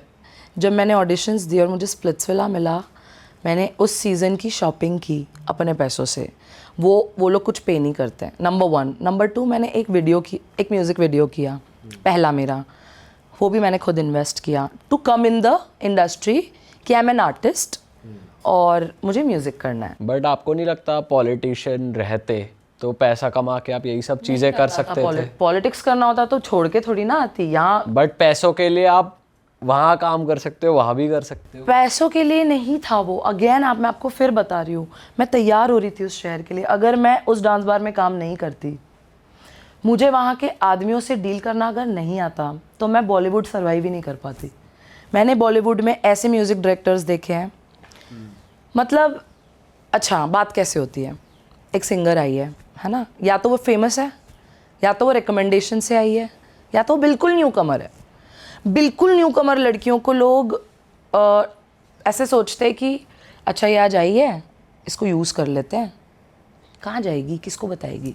जब मैंने ऑडिशंस दिए और मुझे स्प्लिट्सविला मिला, मैंने उस सीज़न की शॉपिंग की अपने पैसों से। वो लोग कुछ पे नहीं करते हैं, नंबर 1। नंबर 2, मैंने एक म्यूज़िक वीडियो किया, पहला मेरा, वो भी मैंने खुद इन्वेस्ट किया to come in the industry कि आई एम एन आर्टिस्ट और मुझे म्यूज़िक करना है। बट आपको नहीं लगता पॉलिटिशियन रहते तो पैसा कमा के आप यही सब चीजें कर सकते थे? पॉलिटिक्स करना होता तो छोड़ के थोड़ी ना आती यहाँ। बट पैसों के लिए आप वहाँ काम कर सकते हो, वहाँ भी कर सकते हो। पैसों के लिए नहीं था वो। अगेन मैं आपको फिर बता रही हूँ, मैं तैयार हो रही थी उस शहर के लिए। अगर मैं उस डांस बार में काम नहीं करती, मुझे वहाँ के आदमियों से डील करना अगर नहीं आता, तो मैं बॉलीवुड सर्वाइव ही नहीं कर पाती। मैंने बॉलीवुड में ऐसे म्यूज़िक डायरेक्टर्स देखे हैं, मतलब अच्छा बात कैसे होती है, एक सिंगर आई है ना, या तो वो फेमस है, या तो वो रिकमेंडेशन से आई है, या तो वो बिल्कुल न्यू कमर है। बिल्कुल न्यू कमर लड़कियों को लोग ऐसे सोचते हैं कि अच्छा ये आज आई है, इसको यूज़ कर लेते हैं। कहाँ जाएगी, किसको बताएगी,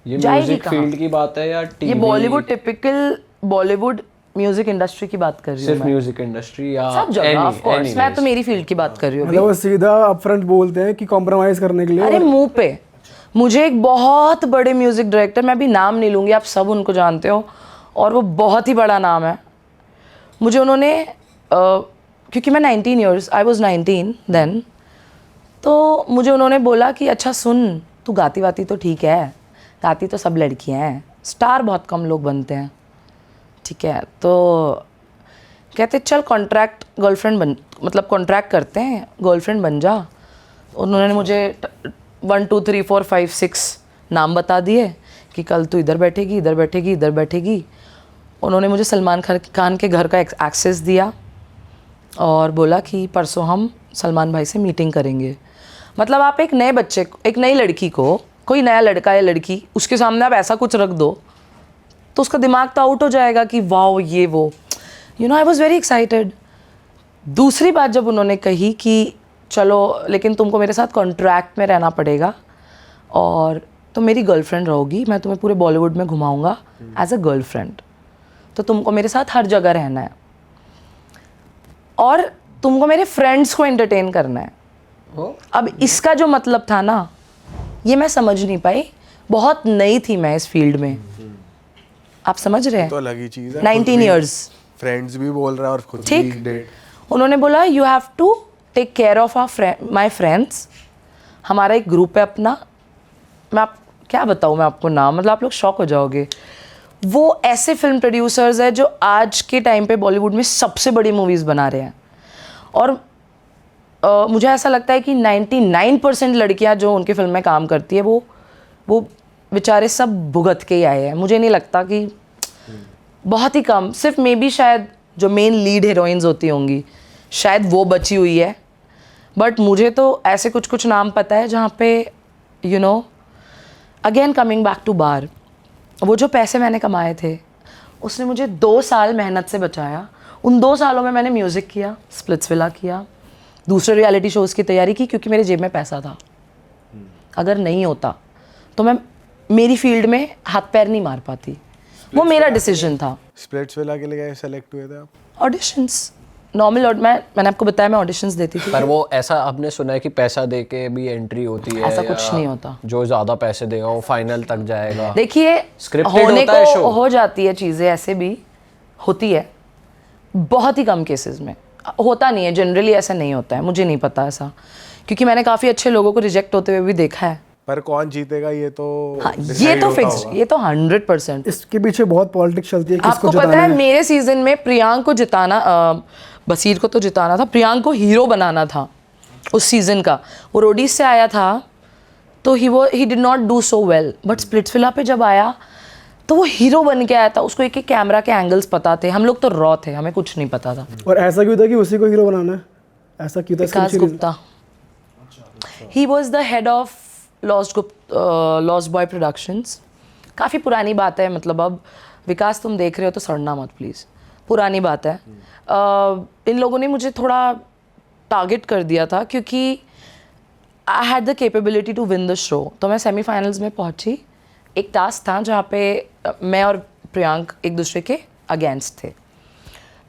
ये जाएगी म्यूजिक कहाँ? फील्ड की बात है या ये TV? Bollywood, typical Bollywood music industry की बात कर रही हूँ सिर्फ मैं। म्यूजिक इंडस्ट्री या सब जगह ऑफ कोर्स, मैं तो मेरी फील्ड की बात कर रही हूँ मतलब वो सीधा अपफ्रंट बोलते हैं कि कॉम्प्रोमाइज करने के लिए। अरे मुंह पे। मुझे एक बहुत बड़े म्यूजिक डायरेक्टर, मैं अभी नाम नहीं लूँगी, आप सब उनको जानते हो, और वो बहुत ही बड़ा नाम है। मुझे उन्होंने क्योंकि मैं 19 ईयर्स, आई वॉज 19 देन, तो मुझे उन्होंने बोला कि अच्छा सुन, तू गाती वाती तो ठीक है, गाती तो सब लड़कियां हैं, स्टार बहुत कम लोग बनते हैं, ठीक है, तो कहते चल कॉन्ट्रैक्ट गर्लफ्रेंड बन, मतलब कॉन्ट्रैक्ट करते हैं, गर्लफ्रेंड बन जा। उन्होंने मुझे 1 2 3 4 5 6 नाम बता दिए कि कल तू इधर बैठेगी, इधर बैठेगी, इधर बैठेगी। उन्होंने मुझे सलमान खान के घर का एक्सेस दिया और बोला कि परसों हम सलमान भाई से मीटिंग करेंगे। मतलब आप एक नए बच्चे को, एक नई लड़की को, कोई नया लड़का या लड़की, उसके सामने आप ऐसा कुछ रख दो तो उसका दिमाग तो आउट हो जाएगा कि वाओ ये वो, you know, I was very excited. दूसरी बात जब उन्होंने कही कि चलो लेकिन तुमको मेरे साथ कॉन्ट्रैक्ट में रहना पड़ेगा और तुम मेरी गर्लफ्रेंड रहोगी, मैं तुम्हें पूरे बॉलीवुड में घुमाऊंगा एज अ गर्लफ्रेंड, तो तुमको मेरे साथ हर जगह रहना है और तुमको मेरे फ्रेंड्स को एंटरटेन करना है। अब इसका जो मतलब था ना, ये मैं समझ नहीं पाई, बहुत नई थी मैं इस फील्ड में, आप समझ रहे हैं। तो अलग ही चीज़ है। 19 ईयर्स, फ्रेंड्स भी बोल रहा है और खुद भी ठीक। डेट। उन्होंने बोला you have to take care of my friends. हमारा एक ग्रुप है अपना, मैं आप क्या बताऊँ मैं आपको नाम, मतलब आप लोग शॉक हो जाओगे। वो ऐसे फिल्म प्रोड्यूसर्स है जो आज के टाइम पे बॉलीवुड में सबसे बड़ी मूवीज़ बना रहे हैं और मुझे ऐसा लगता है कि 99% लड़कियां जो उनकी फिल्म में काम करती है वो बेचारे सब भुगत के ही आए हैं। मुझे नहीं लगता कि, बहुत ही कम, सिर्फ मे बी शायद जो मेन लीड हीरोइंस होती होंगी शायद वो बची हुई है, बट मुझे तो ऐसे कुछ कुछ नाम पता है जहाँ पे you know, again coming back to bar, वो जो पैसे मैंने कमाए थे उसने मुझे 2 साल मेहनत से बचाया। उन 2 सालों में मैंने म्यूज़िक किया, स्प्लिट्सविला किया, दूसरे रियलिटी शोज़ की तैयारी की, क्योंकि मेरे जेब में पैसा था। अगर नहीं होता तो मैं मेरी फील्ड में हाथ पैर नहीं मार पाती। वो मेरा डिसीजन था। स्प्लिट्सविला के लिए क्या सेलेक्ट हुए थे आप? ऑडिशंस नॉर्मल, मैंने आपको बताया मैं ऑडिशंस देती थी। पर वो ऐसा आपने सुना है कि पैसा दे के भी एंट्री होती है? ऐसा कुछ नहीं होता। जो ज़्यादा पैसे देगा वो फाइनल तक जाएगा? देखिए, Scripted होने होता है को show? हो जाती है चीज़ें, ऐसे भी होती है, बहुत ही कम केसेस में होता नहीं है। जनरली ऐसा नहीं होता है, मुझे नहीं पता ऐसा, क्योंकि मैंने काफ़ी अच्छे लोगों को रिजेक्ट होते हुए भी देखा है। पर कौन जीतेगा ये तो हाँ, ये decide तो होता फिक्स, होगा। ये तो 100%। इसके पीछे बहुत पॉलिटिक्स चलती है, किसको आपको पता जिताना है है। मेरे सीजन में प्रियांक को जिताना, बसीर को तो जिताना था, प्रियांक को हीरो बनाना था उस सीजन का। वो रोडीज से आया था तो he did not do so well, but Splitsvilla पे जब आया तो वो हीरो बन के आया था, उसको एक एक कैमरा के एंगल्स पता थे, हम लोग तो रॉ थे, हमें कुछ नहीं पता था। और ऐसा क्यों था कि उसी को हीरो बनाना है? ऐसा क्यों था? इसके विकास पीछे reason? Gupta, he was the head of lost boy productions. काफ़ी पुरानी बात है, मतलब अब विकास तुम देख रहे हो तो सड़ना मत प्लीज़, पुरानी बात है। इन लोगों ने मुझे थोड़ा टारगेट कर दिया था क्योंकि I had the capability to win the show. तो मैं सेमीफाइनल्स में पहुंची, एक टास्क था जहाँ पे मैं और प्रियांक एक दूसरे के अगेंस्ट थे।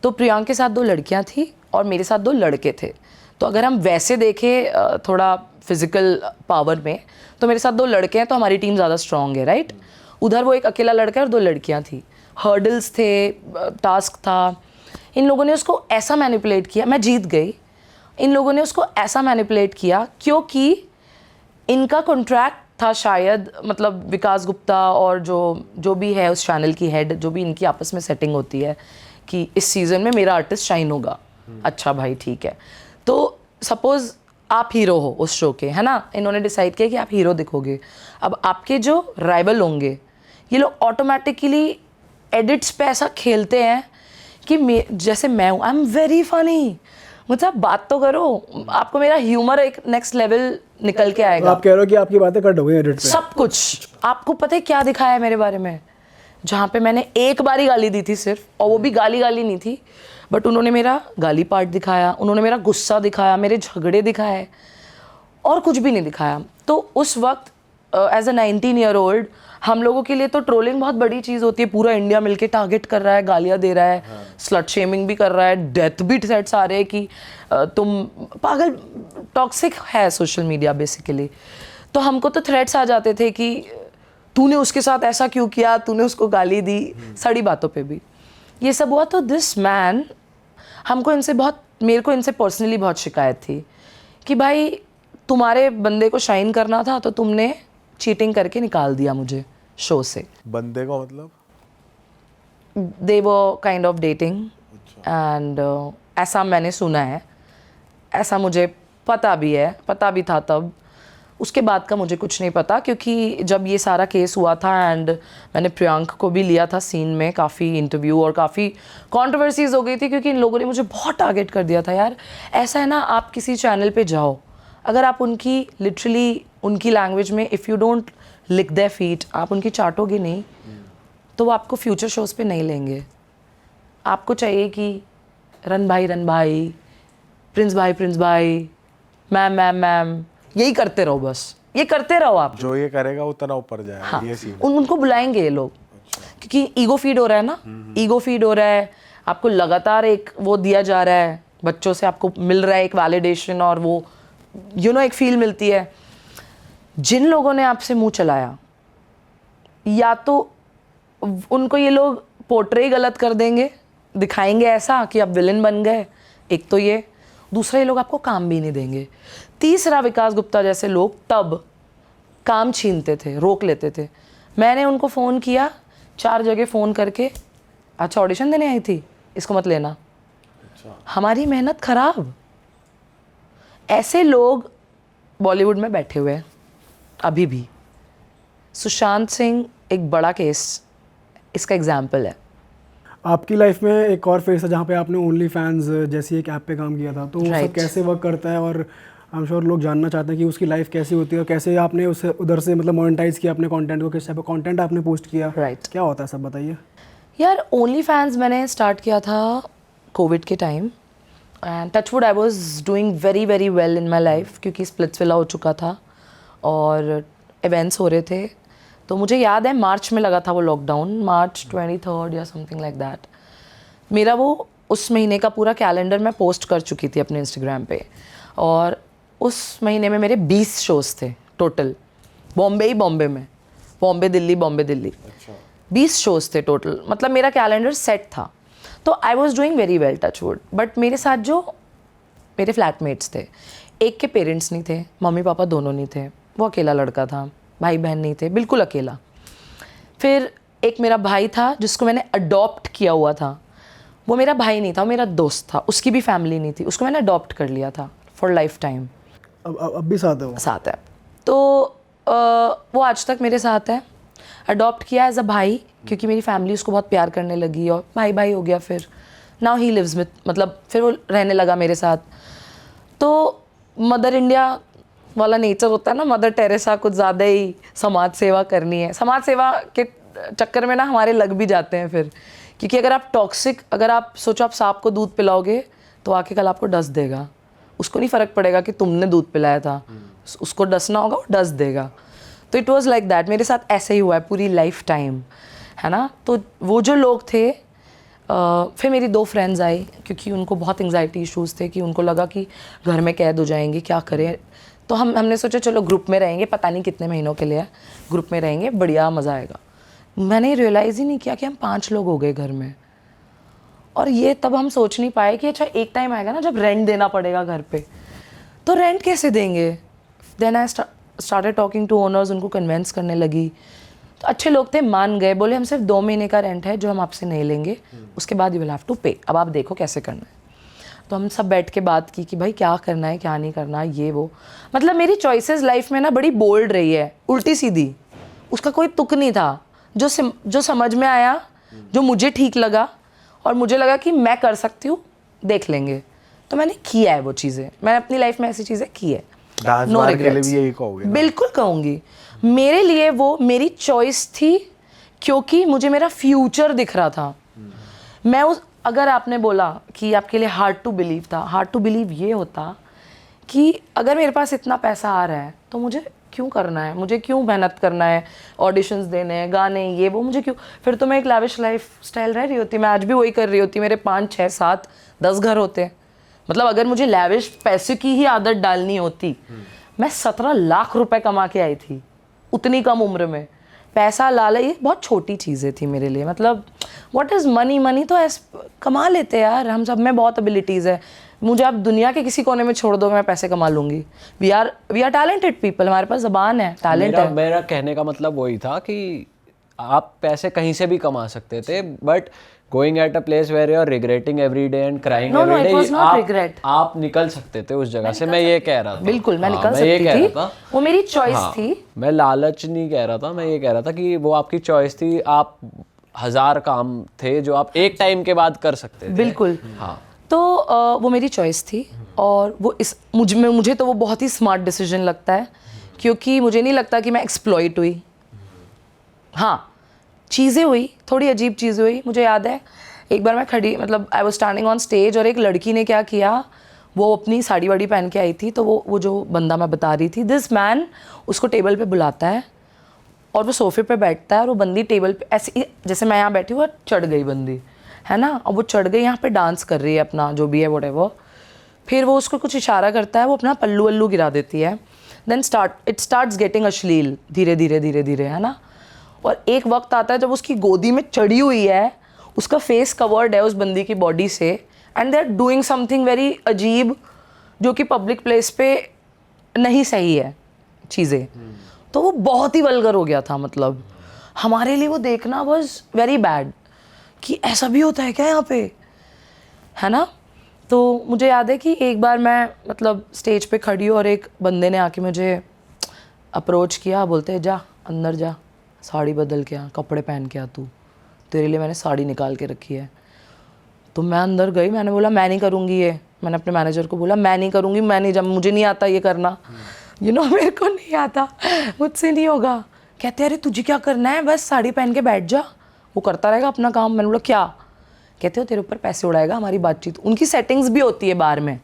तो प्रियांक के साथ 2 लड़कियाँ थी और मेरे साथ 2 लड़के थे। तो अगर हम वैसे देखें थोड़ा फिजिकल पावर में, तो मेरे साथ 2 लड़के हैं तो हमारी टीम ज़्यादा स्ट्रॉन्ग है, राइट। उधर वो एक अकेला लड़का और 2 लड़कियाँ थी, हर्डल्स थे, टास्क था। इन लोगों ने उसको ऐसा मैनिपुलेट किया, मैं जीत गई। इन लोगों ने उसको ऐसा मैनिपुलेट किया क्योंकि इनका कॉन्ट्रैक्ट था शायद, मतलब विकास गुप्ता और जो भी है उस चैनल की हेड, जो भी इनकी आपस में सेटिंग होती है कि इस सीज़न में मेरा आर्टिस्ट शाइन होगा। अच्छा भाई ठीक है, तो सपोज़ आप हीरो हो उस शो के, है ना, इन्होंने डिसाइड किया कि आप हीरो दिखोगे। अब आपके जो राइवल होंगे ये लोग ऑटोमेटिकली एडिट्स पे ऐसा खेलते हैं कि जैसे मैं हूँ, आई एम वेरी फनी, मतलब बात तो करो, आपको मेरा ह्यूमर एक नेक्स्ट लेवल निकल के आएगा। आप कह रहे हो कि आपकी बातें कट हो गई एडिट पे? सब कुछ। आपको पता है क्या दिखाया है मेरे बारे में? जहाँ पे मैंने एक बारी गाली दी थी सिर्फ, और वो भी गाली नहीं थी, बट उन्होंने मेरा गाली पार्ट दिखाया, उन्होंने मेरा गुस्सा दिखाया, मेरे झगड़े दिखाए, और कुछ भी नहीं दिखाया। तो उस वक्त एज अ 19 ईयर ओल्ड हम लोगों के लिए तो ट्रोलिंग बहुत बड़ी चीज़ होती है। पूरा इंडिया मिलके टारगेट कर रहा है, गालियाँ दे रहा है, स्लट शेमिंग भी कर रहा है, डेथ भी थ्रेट्स आ रहे हैं कि तुम पागल, टॉक्सिक है सोशल मीडिया बेसिकली। तो हमको तो थ्रेट्स आ जाते थे कि तूने उसके साथ ऐसा क्यों किया, तूने उसको गाली दी, सड़ी बातों पे भी ये सब हुआ। तो दिस मैन, मेरे को इनसे पर्सनली बहुत शिकायत थी कि भाई तुम्हारे बंदे को शाइन करना था तो तुमने चीटिंग करके निकाल दिया मुझे शो से। बंदे को मतलब? They were kind of dating and ऐसा मैंने सुना है, ऐसा मुझे पता भी था तब। उसके बाद का मुझे कुछ नहीं पता, क्योंकि जब ये सारा केस हुआ था एंड मैंने प्रियांक को भी लिया था सीन में, काफ़ी इंटरव्यू और काफ़ी कंट्रोवर्सीज हो गई थी क्योंकि इन लोगों ने मुझे बहुत टारगेट कर दिया था। यार ऐसा है ना, आप किसी चैनल पे जाओ, अगर आप उनकी लिटरली उनकी लैंग्वेज में if you don't lick their feet, आप उनकी चाटोगे नहीं तो वो आपको फ्यूचर शोज़ पे नहीं लेंगे। आपको चाहिए कि रन भाई, प्रिंस भाई, मैम, यही करते रहो, बस ये करते रहो आप। जो ये करेगा उतना ऊपर जाएगा। हाँ, ये सीन है। उनको बुलाएंगे ये लोग। क्योंकि ईगो फीड हो रहा है ना, ईगो फीड हो रहा है, आपको लगातार एक वो दिया जा रहा है, बच्चों से आपको मिल रहा है एक वैलिडेशन, और वो एक फील मिलती है। जिन लोगों ने आपसे मुंह चलाया, या तो उनको ये लोग पोर्ट्रे गलत कर देंगे, दिखाएंगे ऐसा कि आप विलन बन गए, एक तो ये, दूसरा ये लोग आपको काम भी नहीं देंगे, तीसरा विकास गुप्ता जैसे लोग तब काम छीनते थे, रोक लेते थे। मैंने उनको फ़ोन किया 4 जगह फ़ोन करके, अच्छा ऑडिशन देने आई थी, इसको मत लेना। हमारी मेहनत खराब। ऐसे लोग बॉलीवुड में बैठे हुए हैं अभी भी। सुशांत सिंह एक बड़ा केस इसका एग्जाम्पल है। आपकी लाइफ में एक और फेस है जहाँ पे आपने ओनली फैंस जैसी एक ऐप पे काम किया था, तो वो सब कैसे वर्क करता है, और आई एम श्योर लोग जानना चाहते हैं कि उसकी लाइफ कैसी होती है और कैसे आपने उसे उधर से मतलब मोनेटाइज किया अपने कंटेंट को, किस टाइप का कंटेंट आपने पोस्ट किया, क्या होता है सब बताइए। यार ओनली फैंस मैंने स्टार्ट किया था कोविड के time, and touchwood I was doing very very well in my life, क्योंकि स्प्लिट्सविला हो चुका था और इवेंट्स हो रहे थे। तो मुझे याद है मार्च में लगा था वो लॉकडाउन, मार्च 23 या समथिंग लाइक दैट। मेरा वो उस महीने का पूरा कैलेंडर मैं पोस्ट कर चुकी थी अपने इंस्टाग्राम पे, और उस महीने में मेरे 20 शोज़ थे टोटल, बॉम्बे में, बॉम्बे दिल्ली 20 शोज़ थे टोटल, मतलब मेरा कैलेंडर सेट था। तो I was doing very well touchwood. But मेरे साथ जो मेरे फ्लैटमेट्स थे, एक के पेरेंट्स नहीं थे, मम्मी पापा दोनों नहीं थे, वो अकेला लड़का था, भाई बहन नहीं थे, बिल्कुल अकेला। फिर एक मेरा भाई था जिसको मैंने अडॉप्ट किया हुआ था, वो मेरा भाई नहीं था, वो मेरा दोस्त था, उसकी भी फैमिली नहीं थी, उसको मैंने अडॉप्ट कर लिया था फॉर लाइफ टाइम। अब भी साथ है वो? साथ है। तो वो आज तक मेरे साथ है। अडॉप्ट किया एज अ भाई, क्योंकि मेरी फैमिली उसको बहुत प्यार करने लगी और भाई भाई हो गया। फिर नाउ ही लिव्स विद, मतलब फिर वो रहने लगा मेरे साथ। तो मदर इंडिया वाला नेचर होता है ना, मदर टेरेसा, कुछ ज़्यादा ही समाज सेवा करनी है। समाज सेवा के चक्कर में ना हमारे लग भी जाते हैं फिर, क्योंकि अगर आप टॉक्सिक, अगर आप सोचो आप सांप को दूध पिलाओगे तो आके कल आपको डस देगा। उसको नहीं फ़र्क पड़ेगा कि तुमने दूध पिलाया था, उसको डसना होगा, वो डस देगा। तो इट वाज लाइक दैट, मेरे साथ ऐसे ही हुआ है पूरी लाइफ टाइम, है ना। तो वो जो लोग थे, फिर मेरी 2 फ्रेंड्स आई, क्योंकि उनको बहुत एंग्जाइटी इश्यूज़ थे कि उनको लगा कि घर में कैद हो जाएंगे, क्या करें। तो हमने सोचा चलो ग्रुप में रहेंगे, पता नहीं कितने महीनों के लिए ग्रुप में रहेंगे, बढ़िया मज़ा आएगा। मैंने रियलाइज़ ही नहीं किया कि हम 5 लोग हो गए घर में। और ये तब हम सोच नहीं पाए कि अच्छा एक टाइम आएगा ना जब रेंट देना पड़ेगा घर पे, तो रेंट कैसे देंगे। Then I started talking to owners, उनको कन्विंस करने लगी। तो अच्छे लोग थे, मान गए, बोले हम सिर्फ 2 महीने का रेंट है जो हम आपसे नहीं लेंगे, उसके बाद यू विल हैव टू पे, अब आप देखो कैसे करना है। तो हम सब बैठ के बात की कि भाई क्या करना है, क्या नहीं करना, ये वो। मतलब मेरी चॉइसेस लाइफ में ना बड़ी बोल्ड रही है, उल्टी सीधी, उसका कोई तुक नहीं था। जो समझ में आया, जो मुझे ठीक लगा और मुझे लगा कि मैं कर सकती हूँ, देख लेंगे, तो मैंने किया है वो चीज़ें। मैंने अपनी लाइफ में ऐसी चीज़ें की है। डांस बार के लिए भी यही कहोगे ना? बिल्कुल कहूँगी, मेरे लिए वो मेरी चॉइस थी, क्योंकि मुझे मेरा फ्यूचर दिख रहा था। मैं उस, अगर आपने बोला कि आपके लिए हार्ड टू बिलीव था, हार्ड टू बिलीव ये होता कि अगर मेरे पास इतना पैसा आ रहा है तो मुझे क्यों करना है, मुझे क्यों मेहनत करना है, ऑडिशंस देने हैं, गाने, ये वो, मुझे क्यों। फिर तो मैं एक लैविश लाइफ स्टाइल रह रही होती, मैं आज भी वही कर रही होती, मेरे 5, 6, 7, 10 घर होते। मतलब अगर मुझे लैविश पैसे की ही आदत डालनी होती, मैं 17 लाख रुपए कमा के आई थी उतनी कम उम्र में। पैसा लाला ये बहुत छोटी चीज़ें थी मेरे लिए। मतलब व्हाट इज़ मनी, मनी तो कमा लेते यार, हम सब में बहुत एबिलिटीज़ है। मुझे आप दुनिया के किसी कोने में छोड़ दो, मैं पैसे कमा लूँगी। वी आर टैलेंटेड पीपल, हमारे पास ज़बान है, टैलेंट है। मेरा कहने का मतलब वही था कि आप पैसे कहीं से भी कमा सकते थे, but going at a place where you are regretting every day and crying every day, आप निकल सकते थे उस जगह से। मैं ये कह रहा था, बिल्कुल मैं निकल सकती थी, वो मेरी चॉइस थी। मैं लालच नहीं कह रहा था, मैं ये कह रहा था कि वो आपकी चॉइस थी। आप 1000 काम थे जो आप एक टाइम के बाद कर सकते थे। बिल्कुल, हाँ। तो वो मेरी चॉइस थी, और वो मुझे तो वो बहुत ही स्मार्ट डिसीजन लगता है, क्योंकि मुझे नहीं लगता कि मैं एक्सप्लॉइट हुई। हाँ, चीज़ें हुई, थोड़ी अजीब चीज़ें हुई। मुझे याद है एक बार मैं खड़ी, मतलब I was standing on stage, और एक लड़की ने क्या किया, वो अपनी साड़ी वाड़ी पहन के आई थी, तो वो जो बंदा मैं बता रही थी, दिस मैन उसको टेबल पे बुलाता है और वो सोफे पे बैठता है, और वो बंदी टेबल पे ऐसे जैसे मैं यहाँ बैठी हूँ, चढ़ गई बंदी, है ना। और वो चढ़ गई, यहाँ पे डांस कर रही है अपना जो भी है व्हाटएवर। फिर वो उसको कुछ इशारा करता है, वो अपना पल्लू वल्लू गिरा देती है। देन इट स्टार्ट्स गेटिंग अश्लील, धीरे धीरे धीरे धीरे, है ना। और एक वक्त आता है जब उसकी गोदी में चढ़ी हुई है, उसका फेस कवर्ड है उस बंदी की बॉडी से, and they are doing something very अजीब, जो कि पब्लिक प्लेस पे नहीं सही है चीज़ें। तो वो बहुत ही वल्गर हो गया था। मतलब हमारे लिए वो देखना वाज वेरी बैड, कि ऐसा भी होता है क्या यहाँ पे, है ना। तो मुझे याद है कि एक बार मैं मतलब स्टेज पे खड़ी हूँ और एक बंदे ने आके मुझे अप्रोच किया, बोलते जा अंदर जा, साड़ी बदल के आ, कपड़े पहन के आ, तू, तेरे लिए मैंने साड़ी निकाल के रखी है। तो मैं अंदर गई, मैंने बोला मैं नहीं करूँगी ये। मैंने अपने मैनेजर को बोला मैं नहीं करूँगी, मैं नहीं, जब मुझे नहीं आता ये करना, मेरे को नहीं आता, मुझसे नहीं होगा। कहते अरे तुझे क्या करना है, बस साड़ी पहन के बैठ जा, वो करता रहेगा अपना काम। मैंने बोला क्या? कहते हो तेरे ऊपर पैसे उड़ाएगा हमारी बातचीत। उनकी सेटिंग्स भी होती है बार में।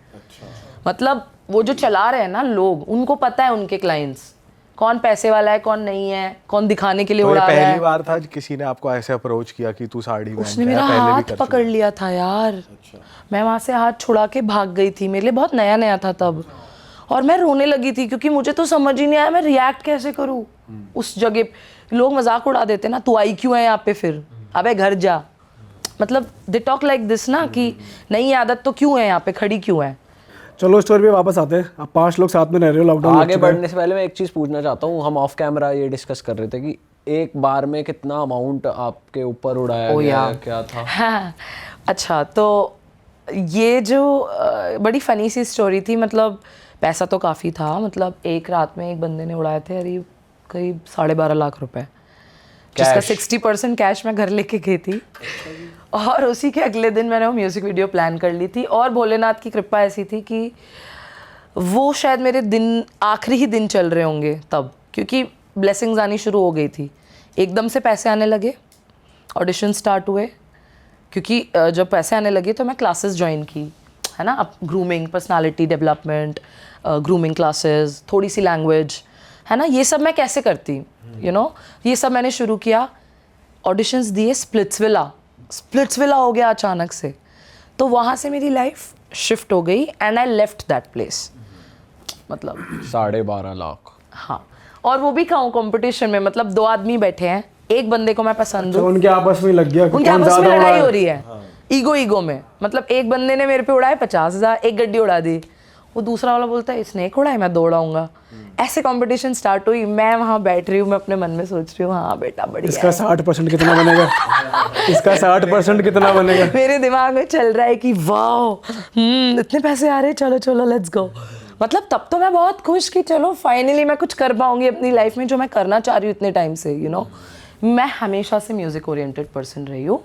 मतलब वो जो चला रहे हैं ना लोग, उनको पता है उनके क्लाइंट्स कौन पैसे वाला है, कौन नहीं है, कौन दिखाने के लिए उड़ा रहा है। पहली बार था किसी ने आपको ऐसे अप्रोच किया कि तू साड़ी पहन के? उसने मेरा हाथ पकड़ लिया था यार। मैं वहाँ से हाथ छुड़ा के भाग गई थी, मेरे लिए बहुत नया नया था तब, और मैं रोने लगी थी क्योंकि मुझे तो समझ ही नहीं आया मैं रिएक्ट कैसे करूँ उस जगह। लोग मजाक उड़ा देते ना, तू आई क्यों है यहाँ पे, फिर अबे घर जा। मतलब दे टॉक लाइक दिस ना, कि नई आदत तो क्यों है यहाँ पे, खड़ी क्यों है। चलो स्टोरी पे वापस आते हैं। अब 5 लोग साथ में रह रहे हो, लॉकडाउन आगे बढ़ने से पहले मैं एक चीज़ पूछना चाहता हूँ। हम ऑफ कैमरा ये डिस्कस कर रहे थे कि एक बार में कितना अमाउंट आपके ऊपर उड़ाया गया, क्या था? हाँ, अच्छा, तो ये जो बड़ी फ़नी सी स्टोरी थी। मतलब पैसा तो काफ़ी था, मतलब एक रात में एक बंदे ने उड़ाए थे करीब 12.5 लाख रुपए। जिसका 60% कैश मैं घर लेके गई थी। और उसी के अगले दिन मैंने वो म्यूज़िक वीडियो प्लान कर ली थी। और भोलेनाथ की कृपा ऐसी थी कि वो शायद मेरे दिन आखिरी ही दिन चल रहे होंगे तब, क्योंकि ब्लेसिंग्स आनी शुरू हो गई थी। एकदम से पैसे आने लगे, ऑडिशन स्टार्ट हुए, क्योंकि जब पैसे आने लगे तो मैं क्लासेस ज्वाइन की, है ना, अब grooming, personality development, grooming classes, थोड़ी सी लैंग्वेज, है ना, ये सब मैं कैसे करती, यू नो, ये सब मैंने शुरू किया। ऑडिशंस दिए, स्प्लिट्सविला हो गया अचानक से, तो वहाँ से मेरी लाइफ शिफ्ट हो गई and I left that place. मतलब 12.5 लाख। हाँ, और वो भी कहूँ कंपटीशन में, मतलब 2 आदमी बैठे हैं, एक बंदे को मैं पसंद हूँ, उनके आपस में लग गया, उनके आपस में लड़ाई हो रही है, ईगो में, मतलब एक बंदे ने मेरे पे उड़ाए 50,000, एक गड्डी उड़ा दी, वो दूसरा वाला बोलता है इसने एक उड़ाए, मैं 2 उड़ाऊंगा। ऐसे कंपटीशन स्टार्ट हुई, मैं वहाँ बैठ रही हूँ, मैं अपने मन में सोच रही हूँ हाँ बेटा बढ़िया, इसका 60% कितना बनेगा, इसका 60% कितना बनेगा। मेरे दिमाग में चल रहा है कि वाह इतने पैसे आ रहे हैं, चलो चलो लेट्स गो। मतलब तब तो मैं बहुत खुश कि चलो फाइनली मैं कुछ कर पाऊंगी अपनी लाइफ में जो मैं करना चाह रही हूँ इतने टाइम से, यू नो। मैं हमेशा से म्यूजिक ओरिएंटेड पर्सन रही हूँ।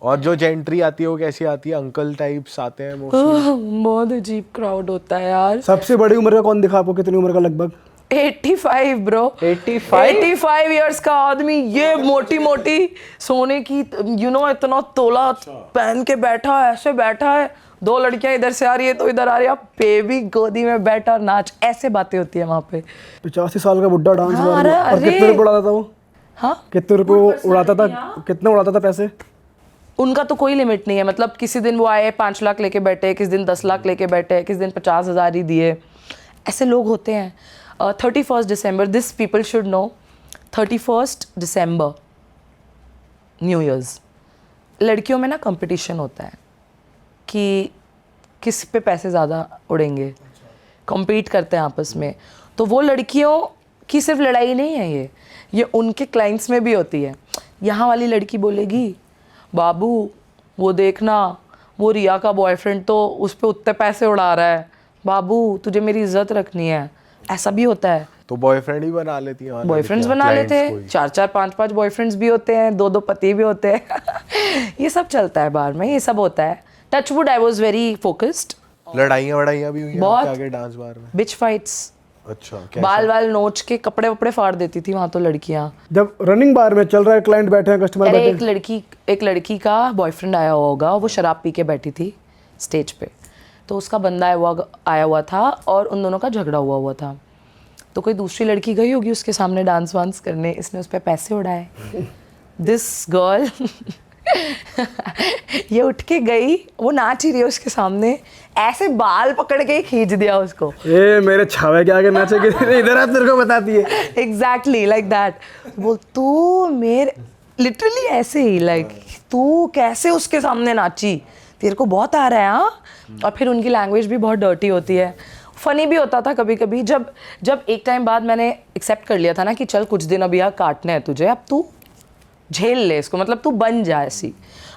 और जो एंट्री आती है वो कैसी आती है? अंकल टाइप्स आते हैं मोस्टली? बहुत अजीब क्राउड होता है यार। सबसे बड़ी उम्र का कौन दिखा आपको, कितनी उम्र का लगभग? 85 ब्रो, 85 इयर्स का आदमी, ये मोटी मोटी सोने की, यू नो, इतना तोला पहन के बैठा है, ऐसे बैठा है, 2 लड़कियां इधर से आ रही है तो इधर आ रही है, बेबी गोदी में बैठा और नाच, ऐसे बातें होती है वहाँ पे। 85 साल का बुड्ढा डांस हाँ, बार में। और अरे, कितने रुपए उड़ाता था वो? हाँ, कितने रुपए वो उड़ाता था, कितना उड़ाता था पैसे? उनका तो कोई लिमिट नहीं है, मतलब किसी दिन वो आए 5 लाख लेके बैठे, किसी दिन 10 लाख लेके बैठे, किसी दिन 50,000 ही दिए, ऐसे लोग होते हैं। 31 दिसंबर, दिस पीपल शुड नो, 31 दिसंबर न्यू ईयर्स, लड़कियों में ना कंपटीशन होता है कि किस पे पैसे ज़्यादा उड़ेंगे, compete करते हैं आपस में। तो वो लड़कियों की सिर्फ लड़ाई नहीं है, ये उनके क्लाइंट्स में भी होती है। यहाँ वाली लड़की बोलेगी बाबू वो देखना, वो रिया का बॉयफ्रेंड तो उस पे उतने पैसे उड़ा रहा है, बाबू तुझे मेरी इज्जत रखनी है, ऐसा भी होता है। तो बॉयफ्रेंड ही बना लेती हैं? बॉयफ्रेंड्स बना लेते हैं, 4-4 5-5 बॉयफ्रेंड्स भी होते हैं, 2-2 पति भी होते हैं। ये सब चलता है बाहर में, ये सब होता है। Touchwood I was very focused. लड़ाइयाँ भी हुई हैं बहुत आगे डांस बार में? बिच फाइट्स, अच्छा, बाल नोच के कपड़े वपड़े फाड़ देती थी वहाँ तो लड़कियाँ। जब रनिंग बार में चल रहा है, क्लाइंट बैठे हैं, कस्टमर अरे बैठे हैं, एक लड़की का बॉयफ्रेंड आया हुआ होगा, वो शराब पी के बैठी थी स्टेज पे, तो उसका बंदा आया हुआ था और उन दोनों का झगड़ा हुआ था। तो कोई दूसरी लड़की गई होगी उसके सामने डांस वांस करने, इसने उस पर पैसे उड़ाए। दिस गर्ल ये उठ के गई, वो नाच ही रही है उसके सामने, ऐसे बाल पकड़ के खींच दिया उसको। ए मेरे छावे के आगे नाचे कि इधर आ, तेरे को बताती है। Exactly like that. बोल तू मेरे, लिटरली ऐसे ही, लाइक तू कैसे उसके सामने नाची, तेरे को बहुत आ रहा है हाँ। और फिर उनकी लैंग्वेज भी बहुत डर्टी होती है। फ़नी भी होता था कभी कभी, जब एक टाइम बाद मैंने एक्सेप्ट कर लिया था ना कि चल कुछ दिन अभी यहाँ काटने हैं तुझे, अब तू झेल ले इसको, मतलब तू बन जा ऐसी।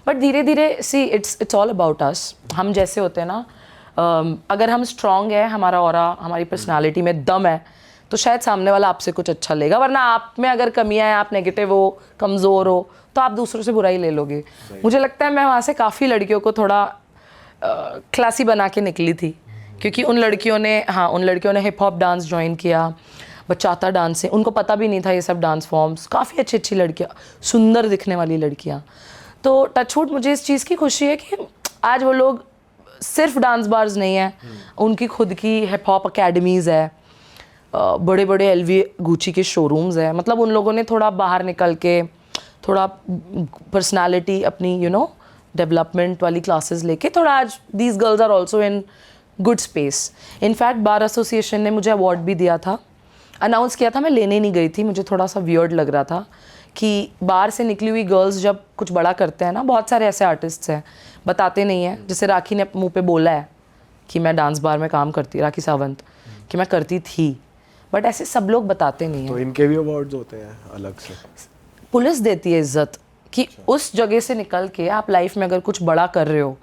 बट धीरे धीरे see it's all about us. हम जैसे होते हैं ना, अगर हम स्ट्रॉन्ग है, हमारा ऑरा, हमारी पर्सनालिटी में दम है, तो शायद सामने वाला आपसे कुछ अच्छा लेगा। वरना आप में अगर कमियां हैं, आप नेगेटिव हो, कमज़ोर हो, तो आप दूसरों से बुराई ले लोगे। मुझे लगता है मैं वहाँ से काफ़ी लड़कियों को थोड़ा क्लासी बना के निकली थी, क्योंकि उन लड़कियों ने हिप हॉप डांस ज्वाइन किया, बचाता डांस है, उनको पता भी नहीं था ये सब डांस फॉर्म्स। काफ़ी अच्छी अच्छी लड़कियाँ, सुंदर दिखने वाली लड़कियाँ। तो टचवुड मुझे इस चीज़ की खुशी है कि आज वो लोग सिर्फ डांस बार्स नहीं है, उनकी खुद की हिप हॉप अकेडमीज़ है, बड़े बड़े LV गुची के शोरूम्स है। मतलब उन लोगों ने थोड़ा बाहर निकल के थोड़ा पर्सनालिटी अपनी डेवलपमेंट वाली क्लासेस लेके थोड़ा आज these girls are also in good space. In fact bar association ने मुझे अवार्ड भी दिया था, अनाउंस किया था, मैं लेने नहीं गई थी, मुझे थोड़ा सा वियर्ड लग रहा था कि बाहर से निकली हुई गर्ल्स जब कुछ बड़ा करते हैं ना, बहुत सारे ऐसे आर्टिस्ट्स हैं बताते नहीं हैं। जैसे राखी ने मुंह पे बोला है कि मैं डांस बार में काम करती, राखी सावंत, कि मैं करती थी, बट ऐसे सब लोग बताते नहीं हैं। तो इनके भी अवार्ड्स होते हैं अलग से? पुलिस देती है इज्जत कि उस जगह से निकल के आप लाइफ में अगर कुछ बड़ा कर रहे हो,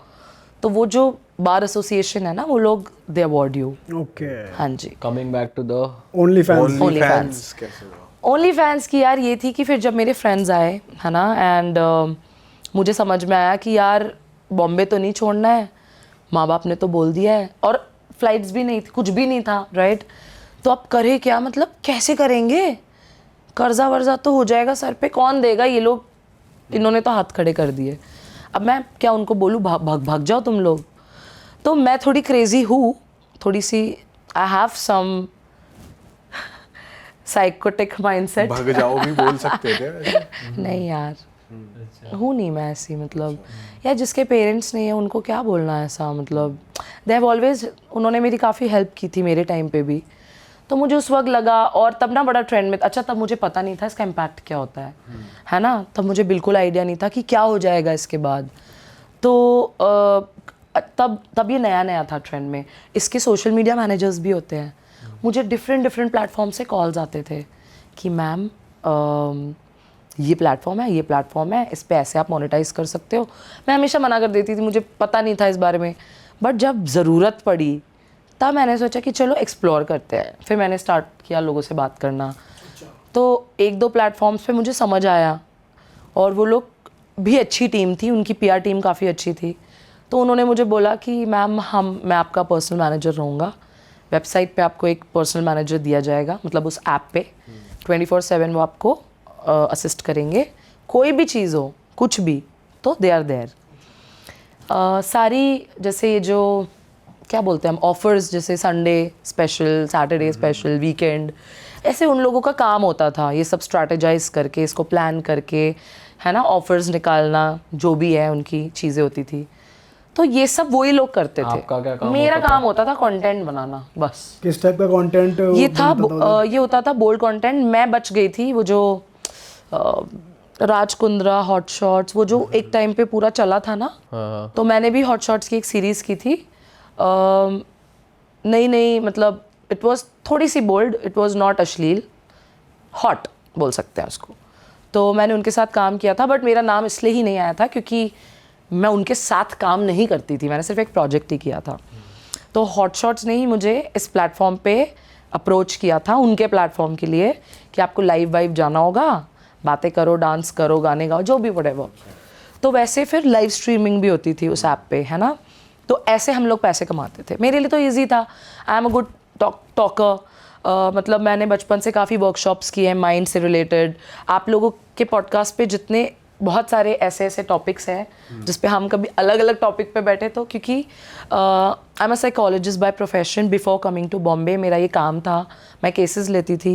तो वो जो बार एसोसिएशन है ना, वो लोग दे अवार्ड यू। ओके, हाँ जी। Coming back to the only fans. OnlyFans। कैसे हुआ? ओनली फैंस की यार ये थी कि फिर जब मेरे फ्रेंड्स आए है ना, एंड मुझे समझ में आया कि यार बॉम्बे तो नहीं छोड़ना है, माँ बाप ने तो बोल दिया है, और फ्लाइट्स भी नहीं थी, कुछ भी नहीं था, राइट। तो अब करे क्या, मतलब कैसे करेंगे, कर्जा वर्जा तो हो जाएगा सर पे, कौन देगा, ये लोग इन्होंने तो हाथ खड़े कर दिए। अब मैं क्या उनको बोलूँ, भाग जाओ तुम लोग। तो मैं थोड़ी क्रेजी हूँ, थोड़ी सी, I have some psychotic mindset. भाग जाओ भी बोल सकते थे वैसे। नहीं यार, हूँ नहीं मैं ऐसी, मतलब यार जिसके पेरेंट्स नहीं है उनको क्या बोलना है ऐसा, मतलब दे हैव ऑलवेज, उन्होंने मेरी काफ़ी हेल्प की थी मेरे टाइम पे भी। तो मुझे उस वक्त लगा, और तब ना बड़ा ट्रेंड में, अच्छा तब मुझे पता नहीं था इसका इम्पैक्ट क्या होता है ना, तब मुझे बिल्कुल आइडिया नहीं था कि क्या हो जाएगा इसके बाद। तो तब ये नया नया था ट्रेंड में। इसके सोशल मीडिया मैनेजर्स भी होते हैं, मुझे डिफरेंट प्लेटफॉर्म से कॉल्स आते थे कि मैम ये प्लेटफॉर्म है, ये प्लेटफॉर्म है, इस पे ऐसे आप मोनेटाइज कर सकते हो। मैं हमेशा मना कर देती थी, मुझे पता नहीं था इस बारे में, बट जब ज़रूरत पड़ी तब मैंने सोचा कि चलो एक्सप्लोर करते हैं। फिर मैंने स्टार्ट किया लोगों से बात करना। तो 1-2 प्लेटफॉर्म्स पे मुझे समझ आया, और वो लोग भी अच्छी टीम थी, उनकी PR टीम काफ़ी अच्छी थी। तो उन्होंने मुझे बोला कि मैम मैं आपका पर्सनल मैनेजर रहूँगा, वेबसाइट पे आपको एक पर्सनल मैनेजर दिया जाएगा, मतलब उस ऐप पे 24/7 वो आपको असिस्ट करेंगे, कोई भी चीज़ हो, कुछ भी, तो दे आर देयर। सारी जैसे ये जो क्या बोलते हैं हम, ऑफर्स, जैसे Sunday special, Saturday special, weekend, ऐसे उन लोगों का काम होता था ये सब स्ट्रैटेजाइज करके, इसको प्लान करके, है ना, ऑफर्स निकालना, जो भी है उनकी चीज़ें होती थी। तो ये सब वही लोग करते थे। आपका क्या काम मेरा काम होता था कंटेंट बनाना, बस। किस टाइप का कंटेंट ये था ये होता था बोल्ड कंटेंट। मैं बच गई थी वो जो राज कुंद्रा, हॉट शॉट्स, वो जो एक टाइम पे पूरा चला था ना, तो मैंने भी हॉट शॉट्स की एक सीरीज़ की थी। नई मतलब इट वाज थोड़ी सी बोल्ड, इट वाज नॉट अश्लील, हॉट बोल सकते हैं उसको। तो मैंने उनके साथ काम किया था, बट मेरा नाम इसलिए ही नहीं आया था क्योंकि मैं उनके साथ काम नहीं करती थी, मैंने सिर्फ एक प्रोजेक्ट ही किया था। तो हॉट शॉट्स ने ही मुझे इस प्लेटफॉर्म पे अप्रोच किया था, उनके प्लेटफॉर्म के लिए, कि आपको लाइव जाना होगा, बातें करो, डांस करो, गाने गाओ, जो भी व्हाटएवर। तो वैसे फिर लाइव स्ट्रीमिंग भी होती थी उस ऐप पे, है ना। तो ऐसे हम लोग पैसे कमाते थे। मेरे लिए तो ईजी था, आई एम अ गुड टॉकर। मतलब मैंने बचपन से काफ़ी वर्कशॉप्स किए हैं माइंड से रिलेटेड। आप लोगों के पॉडकास्ट पे जितने बहुत सारे ऐसे टॉपिक्स हैं जिस पे हम कभी अलग अलग टॉपिक पे बैठे, तो क्योंकि I am a psychologist by profession. Before coming to Bombay मेरा ये काम था, मैं केसेस लेती थी,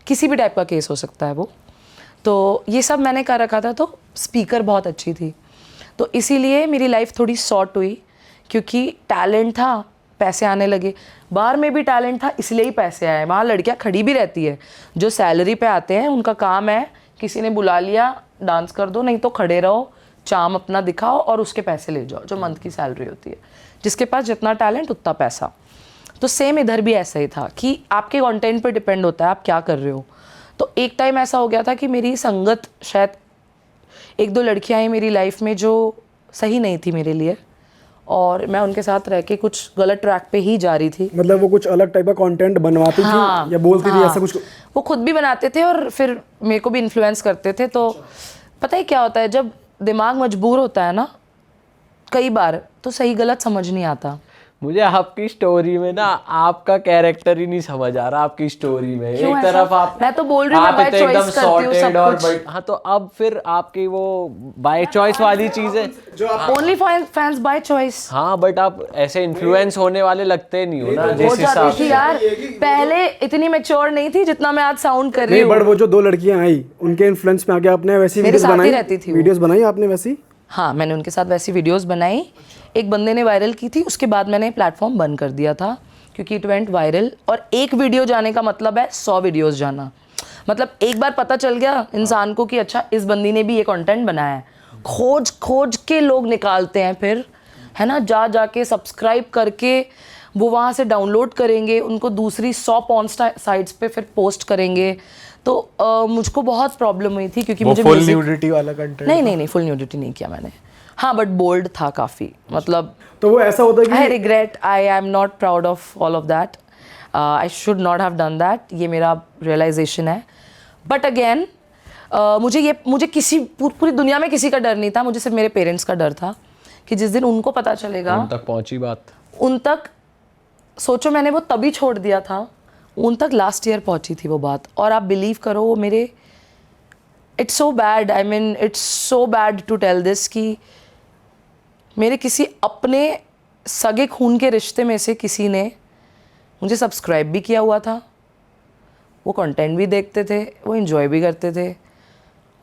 किसी भी टाइप का केस हो सकता है वो, तो ये सब मैंने कर रखा था। तो स्पीकर बहुत अच्छी थी, तो इसीलिए मेरी लाइफ थोड़ी शॉर्ट हुई, क्योंकि टैलेंट था, पैसे आने लगे। बाहर में भी टैलेंट था, इसलिए ही पैसे आए। वहाँ लड़कियाँ खड़ी भी रहती है, जो सैलरी पे आते हैं, उनका काम है किसी ने बुला लिया डांस कर दो, नहीं तो खड़े रहो, चाम अपना दिखाओ और उसके पैसे ले जाओ, जो मंथ की सैलरी होती है। जिसके पास जितना टैलेंट उतना पैसा। तो सेम इधर भी ऐसा ही था कि आपके कंटेंट पे डिपेंड होता है आप क्या कर रहे हो। तो एक टाइम ऐसा हो गया था कि मेरी संगत, शायद 1-2 लड़कियाँ आई मेरी लाइफ में जो सही नहीं थी मेरे लिए, और मैं उनके साथ रह के कुछ गलत ट्रैक पे ही जा रही थी। मतलब वो कुछ अलग टाइप का कंटेंट बनवाती थी या बोलती थी ऐसा कुछ? वो खुद भी बनाते थे और फिर मेरे को भी इन्फ्लुएंस करते थे। तो पता है क्या होता है, जब दिमाग मजबूर होता है ना कई बार, तो सही गलत समझ नहीं आता। मुझे आपकी स्टोरी में ना आपका कैरेक्टर ही नहीं समझ आ रहा आपकी स्टोरी में। एक तरफ आप, मैं तो बोल रही हूँ, मैं बाय चॉइस करती हूँ सब कुछ। हाँ, तो अब फिर आपकी वो बाय चॉइस वाली चीजें, ओनली फैंस बाय चॉइस। हाँ, बट आप ऐसे इन्फ्लुएंस होने वाले लगते नहीं हो ना, जिस हिसाब से। यार पहले इतनी मैच्योर नहीं थी जितना मैं आज साउंड कर रही हूँ। बट वो जो 2 लड़कियां आई, उनके इन्फ्लुएंस में आके आपने वैसी वीडियोस बनाई आपने वैसी? हाँ, मैंने उनके साथ वैसी वीडियोस बनाई। एक बंदे ने वायरल की थी, उसके बाद मैंने प्लेटफॉर्म बंद कर दिया था क्योंकि इट वेंट वायरल। और एक वीडियो जाने का मतलब है 100 वीडियोस जाना। मतलब एक बार पता चल गया इंसान को कि अच्छा इस बंदी ने भी ये कंटेंट बनाया है, खोज के लोग निकालते हैं फिर, है ना, जा के सब्सक्राइब करके वो वहाँ से डाउनलोड करेंगे, उनको दूसरी 100 पॉर्न साइट्स पे फिर पोस्ट करेंगे। तो मुझको बहुत प्रॉब्लम हुई थी क्योंकि मुझे फुल न्यूडिटी वाला कंटेंट नहीं फुल न्यूडिटी नहीं किया मैंने। हाँ, बट बोल्ड था काफ़ी, मतलब तो वो ऐसा होता है कि I regret, I am not proud of all of that. I should not have done that, ये मेरा रियलाइजेशन है. बट अगेन मुझे किसी पूरी दुनिया में किसी का डर नहीं था, मुझे सिर्फ मेरे पेरेंट्स का डर था कि जिस दिन उनको पता चलेगा. उन तक पहुंची बात. उन तक सोचो, मैंने वो तभी छोड़ दिया था, उन तक लास्ट ईयर पहुंची थी वो बात. और आप बिलीव करो, वो मेरे, it's so bad, I mean it's so bad to tell this, कि मेरे किसी अपने सगे खून के रिश्ते में से किसी ने मुझे सब्सक्राइब भी किया हुआ था, वो कंटेंट भी देखते थे, वो इन्जॉय भी करते थे,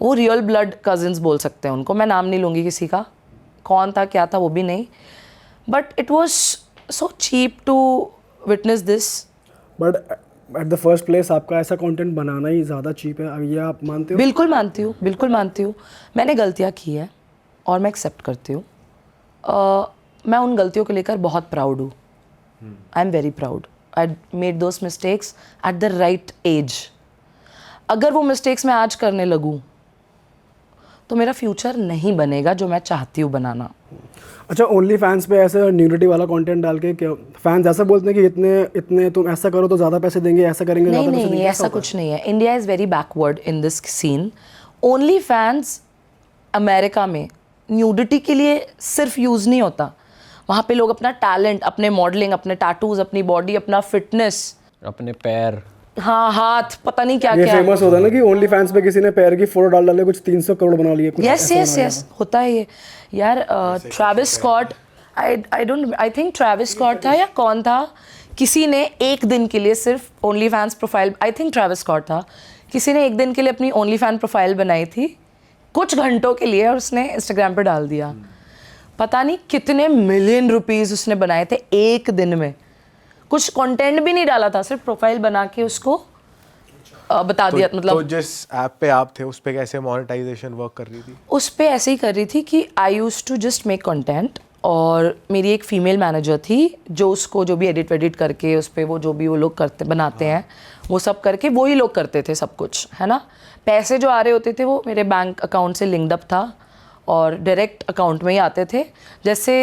वो रियल ब्लड कजिन्स बोल सकते हैं उनको, मैं नाम नहीं लूँगी किसी का, कौन था क्या था वो भी नहीं. But it was so cheap to witness this. But at the first place आपका ऐसा कंटेंट बनाना ही ज़्यादा चीप है, अब ये आप मानते हो? बिल्कुल मानती हूँ, बिल्कुल मानती हूँ. मैंने गलतियाँ की है और मैं एक्सेप्ट करती हूँ. मैं उन गलतियों को लेकर बहुत प्राउड हूँ. I am very proud. I made those mistakes at the right age. अगर वो मिस्टेक्स मैं आज करने लगूँ तो मेरा फ्यूचर नहीं बनेगा जो मैं चाहती हूँ बनाना. अच्छा, ओनली फैंस पे ऐसे न्यूडिटी वाला कंटेंट डाल के क्या फैंस ऐसा बोलते हैं कि इतने इतने तुम ऐसा करो तो ज़्यादा पैसे देंगे, ऐसा करेंगे नहीं ज़्यादा पैसे नहीं, देंगे, ऐसा कुछ नहीं है. India is very backward in this scene. Only fans America में न्यूडिटी के लिए सिर्फ यूज़ नहीं होता. वहाँ पे लोग अपना टैलेंट, अपने मॉडलिंग, अपने टैटूज, अपनी बॉडी, अपना फिटनेस, अपने पैर, हाँ हाथ, पता नहीं क्या ये क्या. फेमस होता है ना कि ओनली फैंस पे किसी ने पैर की फोटो डाल डाले, कुछ 300 करोड़ बना लिए, कुछ यस यस यस, होता है ये यार. Travis Scott, I think Travis Scott था या कौन था, किसी ने एक दिन के लिए सिर्फ only fans profile, I think Travis Scott था, किसी ने एक दिन के लिए अपनी ओनली फैन प्रोफाइल बनाई थी कुछ घंटों के लिए और उसने इंस्टाग्राम पे डाल दिया. पता नहीं कितने मिलियन रुपीस उसने बनाए थे एक दिन में. कुछ कंटेंट भी नहीं डाला था, सिर्फ प्रोफाइल बना के उसको बता दिया. मतलब तो जिस ऐप पे आप थे उस पे कैसे मोनेटाइजेशन वर्क कर रही थी? उस पे ऐसे ही कर रही थी कि I use to just make content, और मेरी एक फीमेल मैनेजर थी जो उसको जो भी एडिट वेडिट करके उस पर वो जो भी वो लोग करते बनाते हैं वो सब करके वो ही लोग करते थे सब कुछ, है ना. पैसे जो आ रहे होते थे वो मेरे बैंक अकाउंट से लिंक्ड अप था और डायरेक्ट अकाउंट में ही आते थे. जैसे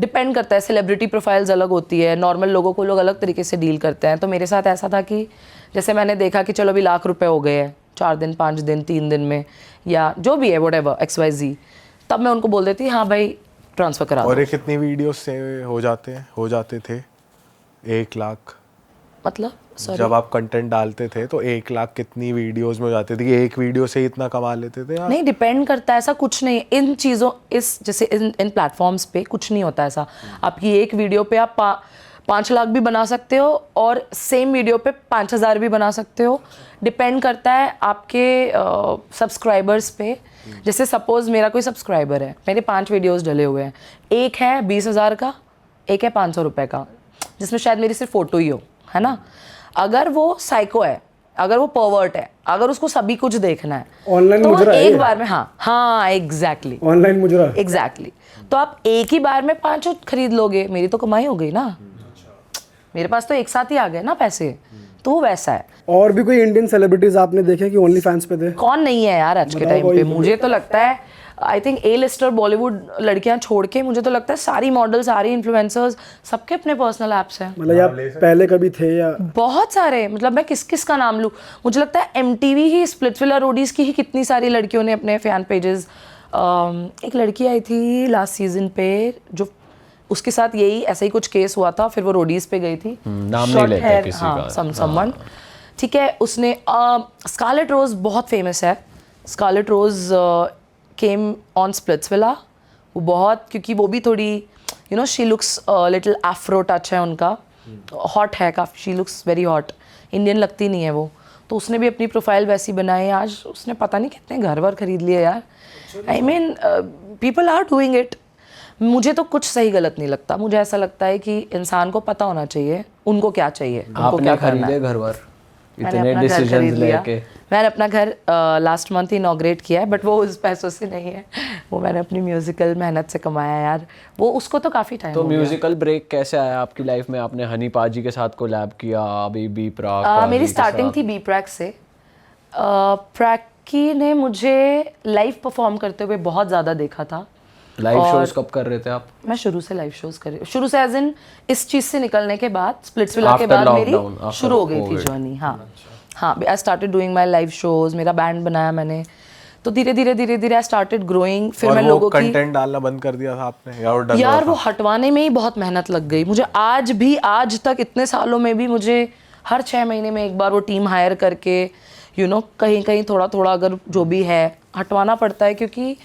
डिपेंड करता है, सेलिब्रिटी प्रोफाइल्स अलग होती है, नॉर्मल लोगों को लोग अलग तरीके से डील करते हैं. तो मेरे साथ ऐसा था कि जैसे मैंने देखा कि चलो अभी ₹1,00,000 हो गए हैं 4 दिन 5 दिन 3 दिन में, या जो भी है व्हाटएवर XYZ, तब मैं उनको बोल देती हाँ भाई ट्रांसफ़र करा दो. और ये कितनी वीडियोस से हो जाते थे 1 लाख? मतलब सॉरी, जब आप कंटेंट डालते थे तो 1 लाख कितनी वीडियोस में हो जाती थी कि एक वीडियो से ही इतना कमा लेते थे आप? नहीं, डिपेंड करता है, ऐसा कुछ नहीं इन चीज़ों, इस जैसे इन प्लेटफॉर्म्स पे कुछ नहीं होता ऐसा. आपकी एक वीडियो पे आप 5 लाख भी बना सकते हो और सेम वीडियो पे 5,000 भी बना सकते हो. डिपेंड करता है आपके सब्सक्राइबर्स पे. जैसे सपोज मेरा कोई सब्सक्राइबर है, मेरे 5 वीडियोस डले हुए हैं, एक है 20,000 का, एक है 500 रुपये का, जिसमें शायद मेरी सिर्फ फ़ोटो ही हो, है ना. अगर वो साइको है, अगर वो परवर्ट है, अगर उसको सभी कुछ देखना है ऑनलाइन तो मुजरा है एक ये? बार में, हाँ एग्जैक्टली, ऑनलाइन मुजरा एग्जैक्टली. तो आप एक ही बार में 5 खरीद लोगे, मेरी तो कमाई हो गई ना. मेरे पास तो एक साथ ही आ गए ना पैसे. तो वो वैसा है. और भी कोई इंडियन सेलिब्रिटीज आपने देखे कि ओनली फैंस पे थे? कौन नहीं है यार आज के बताओ टाइम कोई. पे. मुझे तो लगता है आई थिंक A-लिस्टर बॉलीवुड लड़कियां छोड़ के मुझे तो लगता है सारी मॉडल, सारी इन्फ्लुएंसर्स, सबके अपने पर्सनल ऐप्स हैं. मतलब आप पहले कभी थे या? बहुत सारे, मतलब मैं किस किस का नाम लूँ. मुझे लगता है MTV ही, स्प्लिट्सविला रोडीज की ही कितनी सारी लड़कियों ने अपने फैन पेजेस. एक लड़की आई थी लास्ट सीजन पे जो उसके साथ यही ऐसा ही कुछ केस हुआ था, फिर वो रोडीज पे गई थी. नाम नहीं लेते किसी का. समवन, ठीक है. उसने स्कारलेट रोज बहुत फेमस है. Scarlett Rose came on Splitsvilla. वो बहुत, क्योंकि वो भी थोड़ी she looks little afro touch है उनका, हॉट है काफ़ी, she looks very hot, Indian लगती नहीं है वो. तो उसने भी अपनी प्रोफाइल वैसी बनाई. आज उसने पता नहीं कितने घर वर खरीद लिए यार. I mean people are doing it. मुझे तो कुछ सही गलत नहीं लगता. मुझे ऐसा लगता है कि इंसान को पता होना चाहिए उनको क्या चाहिए, उनको क्या करना है. खरीदे घर वर, मैंने इतने अपना घर डिसीजंस खरीद लिया. लेके. मैंने अपना घर लास्ट मंथ इनॉग्रेट किया है, बट वो उस पैसों से नहीं है, वो मैंने अपनी म्यूजिकल मेहनत से कमाया यार. वो उसको तो काफ़ी टाइम तो हो गया. म्यूजिकल ब्रेक कैसे आया आपकी लाइफ में? आपने हनी पाजी के साथ कोलैब किया, अभी बी प्राक मेरी स्टार्टिंग थी बी प्रैक से. प्रैकी ने मुझे लाइव परफॉर्म करते हुए बहुत ज़्यादा देखा था. लाइव शोज कब कर रहे थे आप? मैं शुरू से लाइव शोज कर रही हूँ, शुरू से एज इन इस चीज़ से निकलने के बाद, स्प्लिट्सविला के After बाद मेरी lockdown, शुरू हो गई थी जर्नी। हाँ, आई started doing my live shows, मेरा बैंड बनाया मैंने, तो धीरे धीरे आई स्टार्टेड ग्रोइंग। फिर मैं लोगों की कंटेंट डालना बंद कर दिया था आपने या वो डल यार वो हटवाने में ही बहुत मेहनत लग गई मुझे। आज तक इतने सालों में भी मुझे हर 6 महीने में एक बार वो टीम हायर करके कहीं कहीं थोड़ा अगर जो भी है हटवाना पड़ता है, क्योंकि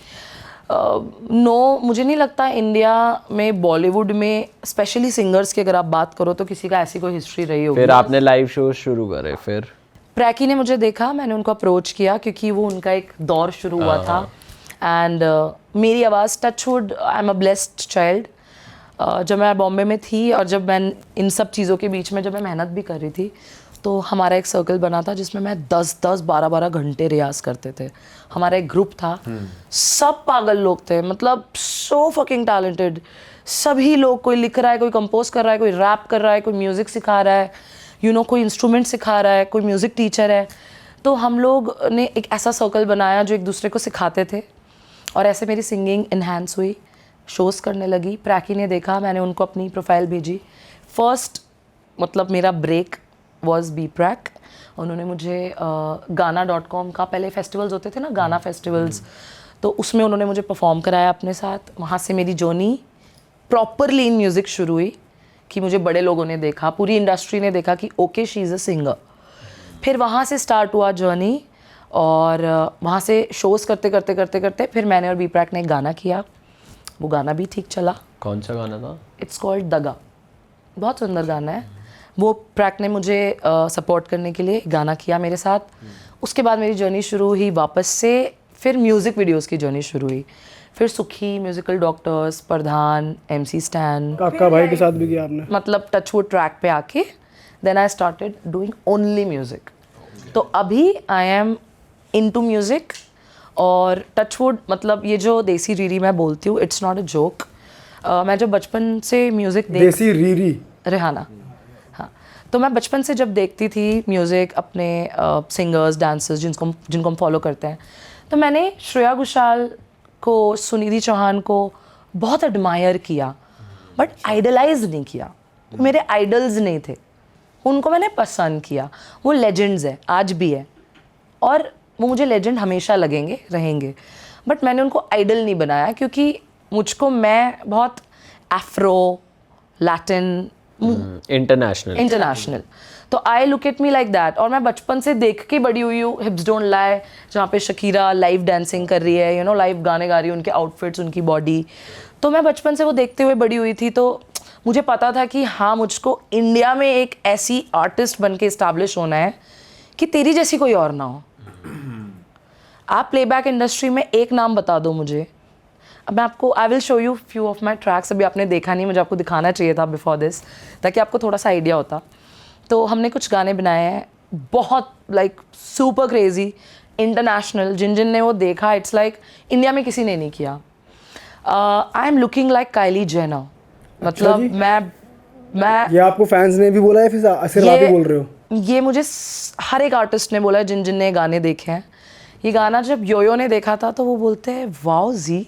मुझे नहीं लगता इंडिया में बॉलीवुड में स्पेशली सिंगर्स की अगर आप बात करो तो किसी का ऐसी कोई हिस्ट्री रही होगी। फिर आपने लाइव शोज शुरू करे? फिर प्रैकी ने मुझे देखा, मैंने उनको अप्रोच किया क्योंकि वो उनका एक दौर शुरू हुआ था। एंड मेरी आवाज़, touchwood, I am a blessed child. जब मैं बॉम्बे में थी और जब मैं इन सब चीज़ों के बीच में जब मैं मेहनत भी कर रही थी, तो हमारा एक सर्कल बना था जिसमें मैं 10-10, 12-12 घंटे रियाज करते थे। हमारा एक ग्रुप था, सब पागल लोग थे, मतलब सो फकिंग टैलेंटेड। सभी लोग, कोई लिख रहा है, कोई कंपोज कर रहा है, कोई रैप कर रहा है, कोई म्यूज़िक सिखा रहा है, कोई इंस्ट्रूमेंट सिखा रहा है, कोई म्यूज़िक टीचर है। तो हम लोग ने एक ऐसा सर्कल बनाया जो एक दूसरे को सिखाते थे, और ऐसे मेरी सिंगिंग इन्हांस हुई, शोज़ करने लगी। प्रैकी ने देखा, मैंने उनको अपनी प्रोफाइल भेजी। फर्स्ट मतलब मेरा ब्रेक वॉज बी प्रैक। उन्होंने मुझे गाना.com का, पहले फेस्टिवल्स होते थे ना, गाना फेस्टिवल्स, तो उसमें उन्होंने मुझे परफॉर्म कराया अपने साथ। वहाँ से मेरी जर्नी प्रॉपरली इन म्यूज़िक शुरू हुई कि मुझे बड़े लोगों ने देखा, पूरी इंडस्ट्री ने देखा कि okay she is a singer. फिर वहाँ से स्टार्ट हुआ जर्नी, और वहाँ से शोज़ करते फिर मैंने और बी प्रैक ने एक गाना किया। वो गाना भी ठीक चला। कौन सा गाना था? इट्स कॉल्ड दगा, बहुत सुंदर गाना है। वो प्रैक ने मुझे सपोर्ट करने के लिए गाना किया मेरे साथ। उसके बाद मेरी जर्नी शुरू हुई वापस से, फिर म्यूज़िक वीडियोस की जर्नी शुरू हुई। फिर सुखी, म्यूजिकल डॉक्टर्स, प्रधान, MC स्टैन, काका भाई के साथ भी किया आपने? मतलब टचवुड ट्रैक पे आके then I started doing only music. तो अभी आई एम इनटू म्यूज़िक और टचवुड, मतलब ये जो देसी रीरी मैं बोलती हूँ, इट्स नॉट अ जोक। मैं जब बचपन से म्यूज़िक देसी रीरी रेहाना, हाँ, तो मैं बचपन से जब देखती थी म्यूज़िक, अपने सिंगर्स, डांसर्स जिनको हम फॉलो करते हैं, तो मैंने श्रेया घोषाल को, सुनिधि चौहान को बहुत एडमायर किया, बट आइडलाइज नहीं किया। वो मेरे आइडल्स नहीं थे, उनको मैंने पसंद किया। वो लेजेंड्स है, आज भी है, और वो मुझे लेजेंड हमेशा लगेंगे, रहेंगे। बट मैंने उनको आइडल नहीं बनाया, क्योंकि मुझको, मैं बहुत एफ्रो, लैटिन, इंटरनेशनल, तो I look at me like that. और मैं बचपन से देख के बड़ी हुई हूँ हिप्स डोंट लाई, जहाँ पे शकीरा लाइव डांसिंग कर रही है, लाइव गाने गा रही है, उनके आउटफिट्स, उनकी बॉडी, तो मैं बचपन से वो देखते हुए बड़ी हुई थी। तो मुझे पता था कि हाँ, मुझको इंडिया में एक ऐसी आर्टिस्ट बन के इस्टेब्लिश होना है कि तेरी जैसी कोई और ना हो। आप प्लेबैक इंडस्ट्री में एक नाम बता दो मुझे। अब मैं आपको, I will show you few of my tracks. अभी आपने देखा नहीं, मुझे आपको दिखाना चाहिए था बिफोर दिस, ताकि आपको थोड़ा सा आइडिया होता। तो हमने कुछ गाने बनाए हैं, बहुत लाइक सुपर क्रेजी, इंटरनेशनल, जिन ने वो देखा, इट्स लाइक इंडिया में किसी ने नहीं किया। I am looking like Kylie Jenner, मतलब मैं ये आपको फैंस ने भी बोला है, फिर सिर्फ आप ही बोल रहे हो? ये मुझे हर एक आर्टिस्ट ने बोला है, जिन ने गाने देखे हैं। ये गाना जब योयो ने देखा था, तो वो बोलते हैं, वाओ जी,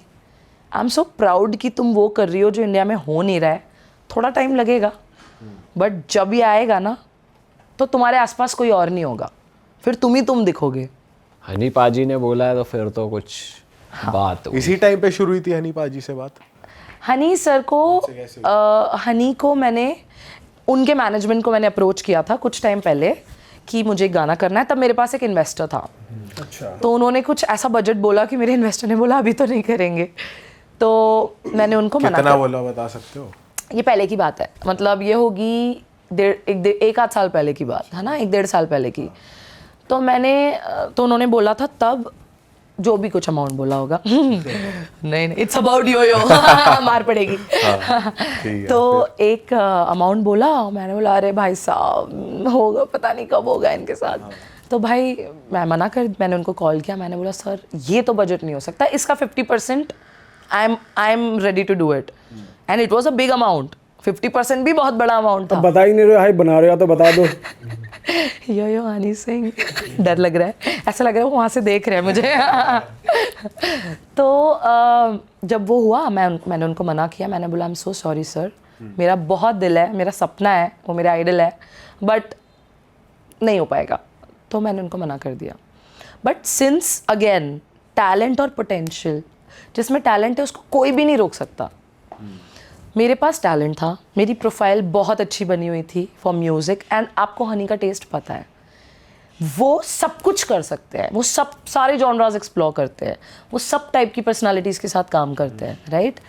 आई एम सो प्राउड कि तुम वो कर रही हो जो इंडिया में हो नहीं रहा है। थोड़ा टाइम लगेगा, बट जब ये आएगा ना, तो तुम्हारे आसपास कोई और नहीं होगा, फिर तुम दिखोगे। हनी पाजी ने बोला है, तो फिर तो कुछ बात हुई। इसी टाइम पे शुरू हुई थी हनी पाजी से बात? हनी सर को, हनी को मैंने, उनके मैनेजमेंट को मैंने अप्रोच किया था कुछ टाइम पहले कि मुझे गाना करना है। तब मेरे पास एक इन्वेस्टर था। अच्छा। तो उन्होंने कुछ ऐसा बजट बोला कि मेरे इन्वेस्टर ने बोला अभी तो नहीं करेंगे, तो मैंने उनको मना कितना बोला, बता सकते हो? ये पहले की बात है, मतलब ये होगी एक आध साल पहले की बात है ना, 1-1.5 साल पहले की। तो उन्होंने बोला था तब, जो भी कुछ अमाउंट बोला होगा नहीं, इट्स अबाउट यो मार पड़ेगी। तो एक अमाउंट बोला, मैंने बोला अरे भाई साहब, होगा, पता नहीं कब होगा इनके साथ। तो भाई मैंने उनको कॉल किया, मैंने बोला सर ये तो बजट नहीं हो सकता, इसका 50% I am ready to do it. And it was a big amount, 50% भी बहुत बड़ा अमाउंट था। बता ही नहीं रहे, हाई बना रहे हो तो बता दो। यो हनी सिंह, डर लग रहा है, ऐसा लग रहा है वो वहाँ से देख रहे हैं मुझे। तो जब वो हुआ मैंने उनको मना किया, मैंने बोला आई एम सो सॉरी सर, मेरा बहुत दिल है, मेरा सपना है, वो मेरा आइडल है, बट नहीं हो पाएगा। तो मैंने उनको मना कर दिया। बट सिंस अगेन टैलेंट और पोटेंशियल, जिसमें टैलेंट है उसको कोई भी नहीं रोक सकता। मेरे पास टैलेंट था, मेरी प्रोफाइल बहुत अच्छी बनी हुई थी फॉर म्यूज़िक, एंड आपको हनी का टेस्ट पता है, वो सब कुछ कर सकते हैं, वो सब सारे जॉनराज एक्सप्लोर करते हैं, वो सब टाइप की पर्सनालिटीज़ के साथ काम करते हैं, राइट।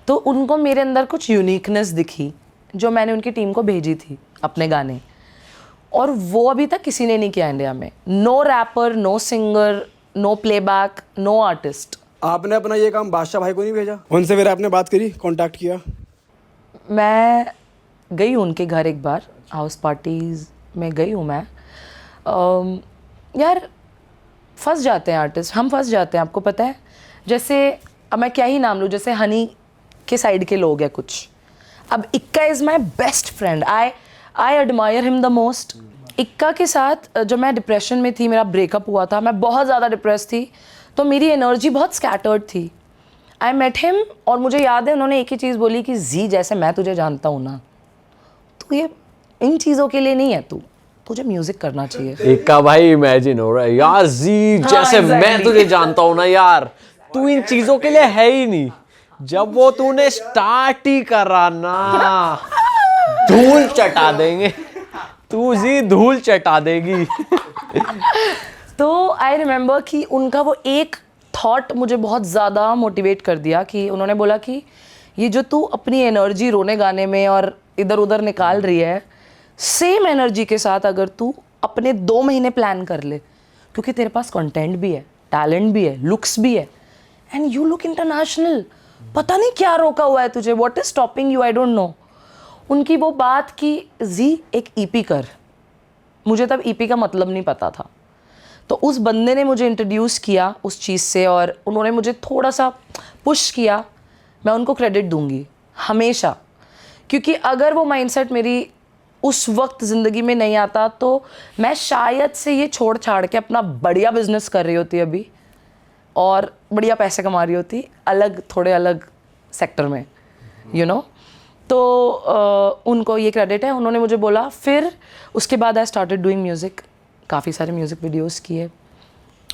तो उनको मेरे अंदर कुछ यूनिकनेस दिखी जो मैंने उनकी टीम को भेजी थी अपने गाने, और वो अभी तक किसी ने नहीं किया इंडिया में। No rapper, no singer, no playback, no artist. आपने अपना ये काम बादशाह भाई को नहीं भेजा? उनसे फिर आपने बात करी, कांटेक्ट किया? मैं गई उनके घर एक बार, हाउस पार्टीज़ में गई हूँ मैं। यार फंस जाते हैं आर्टिस्ट, हम फंस जाते हैं, आपको पता है। जैसे अब मैं क्या ही नाम लूँ, जैसे हनी के साइड के लोग हैं कुछ। अब इक्का is my best friend, I admire him the most. इक्का के साथ जब मैं डिप्रेशन में थी, मेरा ब्रेकअप हुआ था, मैं बहुत ज़्यादा डिप्रेस थी, तो मेरी एनर्जी बहुत स्कैटर्ड थी। आई मेट हिम, और मुझे याद है उन्होंने एक ही चीज़ बोली कि जी जैसे मैं तुझे जानता हूँ ना, तो ये इन चीज़ों के लिए नहीं है, तुझे म्यूजिक करना चाहिए। एक का भाई इमेजिन हो रहा है यार, जी जैसे मैं तुझे जानता हूँ ना यार, तू इन चीजों के लिए है ही नहीं। जब वो तूने स्टार्ट ही करा ना, धूल चटा देंगे, तू जी धूल चटा देगी। तो आई रिमेंबर कि उनका वो एक थॉट मुझे बहुत ज़्यादा मोटिवेट कर दिया, कि उन्होंने बोला कि ये जो तू अपनी एनर्जी रोने गाने में और इधर उधर निकाल रही है, सेम एनर्जी के साथ अगर तू अपने 2 महीने प्लान कर ले, क्योंकि तेरे पास कंटेंट भी है, टैलेंट भी है, लुक्स भी है, एंड यू लुक इंटरनेशनल। पता नहीं क्या रोका हुआ है तुझे, what is stopping you, I don't know. उनकी वो बात कि जी एक ईपी कर, मुझे तब ईपी का मतलब नहीं पता था, तो उस बंदे ने मुझे इंट्रोड्यूस किया उस चीज़ से, और उन्होंने मुझे थोड़ा सा पुश किया। मैं उनको क्रेडिट दूंगी हमेशा, क्योंकि अगर वो माइंडसेट मेरी उस वक्त ज़िंदगी में नहीं आता, तो मैं शायद से ये छोड़ छाड़ के अपना बढ़िया बिजनेस कर रही होती अभी, और बढ़िया पैसे कमा रही होती थोड़े अलग सेक्टर में, यू नो। तो उनको ये क्रेडिट है, उन्होंने मुझे बोला। फिर उसके बाद आई स्टार्टेड डूइंग म्यूज़िक, काफ़ी सारे म्यूज़िक वीडियोस किए,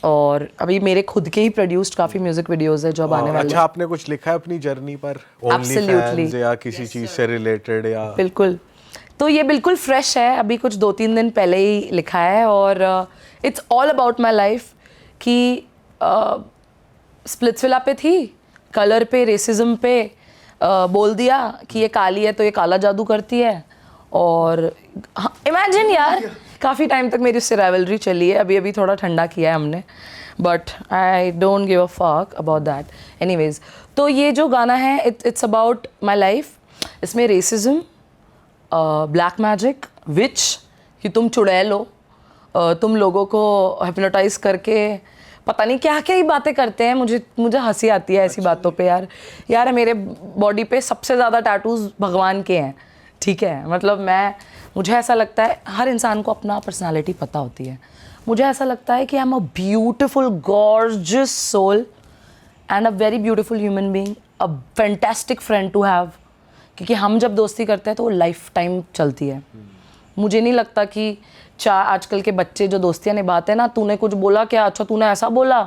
और अभी मेरे खुद के ही प्रोड्यूस्ड काफ़ी म्यूज़िक वीडियोस है जो अब आने वाले हैं। अच्छा, आपने कुछ लिखा है अपनी जर्नी पर, ओनली फैंस या किसी चीज़ से रिलेटेड? या बिल्कुल, तो ये बिल्कुल फ्रेश है, अभी कुछ 2-3 दिन पहले ही लिखा है, और it's all about my life. कि स्प्लिट्सविला पे थी, कलर पे, रेसिज्म पे बोल दिया कि ये काली है तो ये काला जादू करती है, और इमेजिन यार, काफ़ी टाइम तक मेरी उससे राइवलरी चली है, अभी थोड़ा ठंडा किया है हमने, but I don't give a fuck about that. Anyways, तो ये जो गाना है इट्स अबाउट माई लाइफ। इसमें रेसिज्म, ब्लैक मैजिक, विच, कि तुम चुड़ैल हो, तुम लोगों को हिप्नोटाइज करके पता नहीं क्या क्या ही बातें करते हैं। मुझे हंसी आती है ऐसी बातों पे यार मेरे बॉडी पे सबसे ज़्यादा टैटूज भगवान के हैं, ठीक है। मतलब मुझे ऐसा लगता है, हर इंसान को अपना पर्सनालिटी पता होती है। मुझे ऐसा लगता है कि I am a beautiful gorgeous soul and a very beautiful human being, a fantastic friend to have, क्योंकि हम जब दोस्ती करते हैं तो वो लाइफ टाइम चलती है। मुझे नहीं लगता कि आजकल के बच्चे जो दोस्तियां निभाते हैं ना, तूने कुछ बोला क्या, अच्छा तूने ऐसा बोला,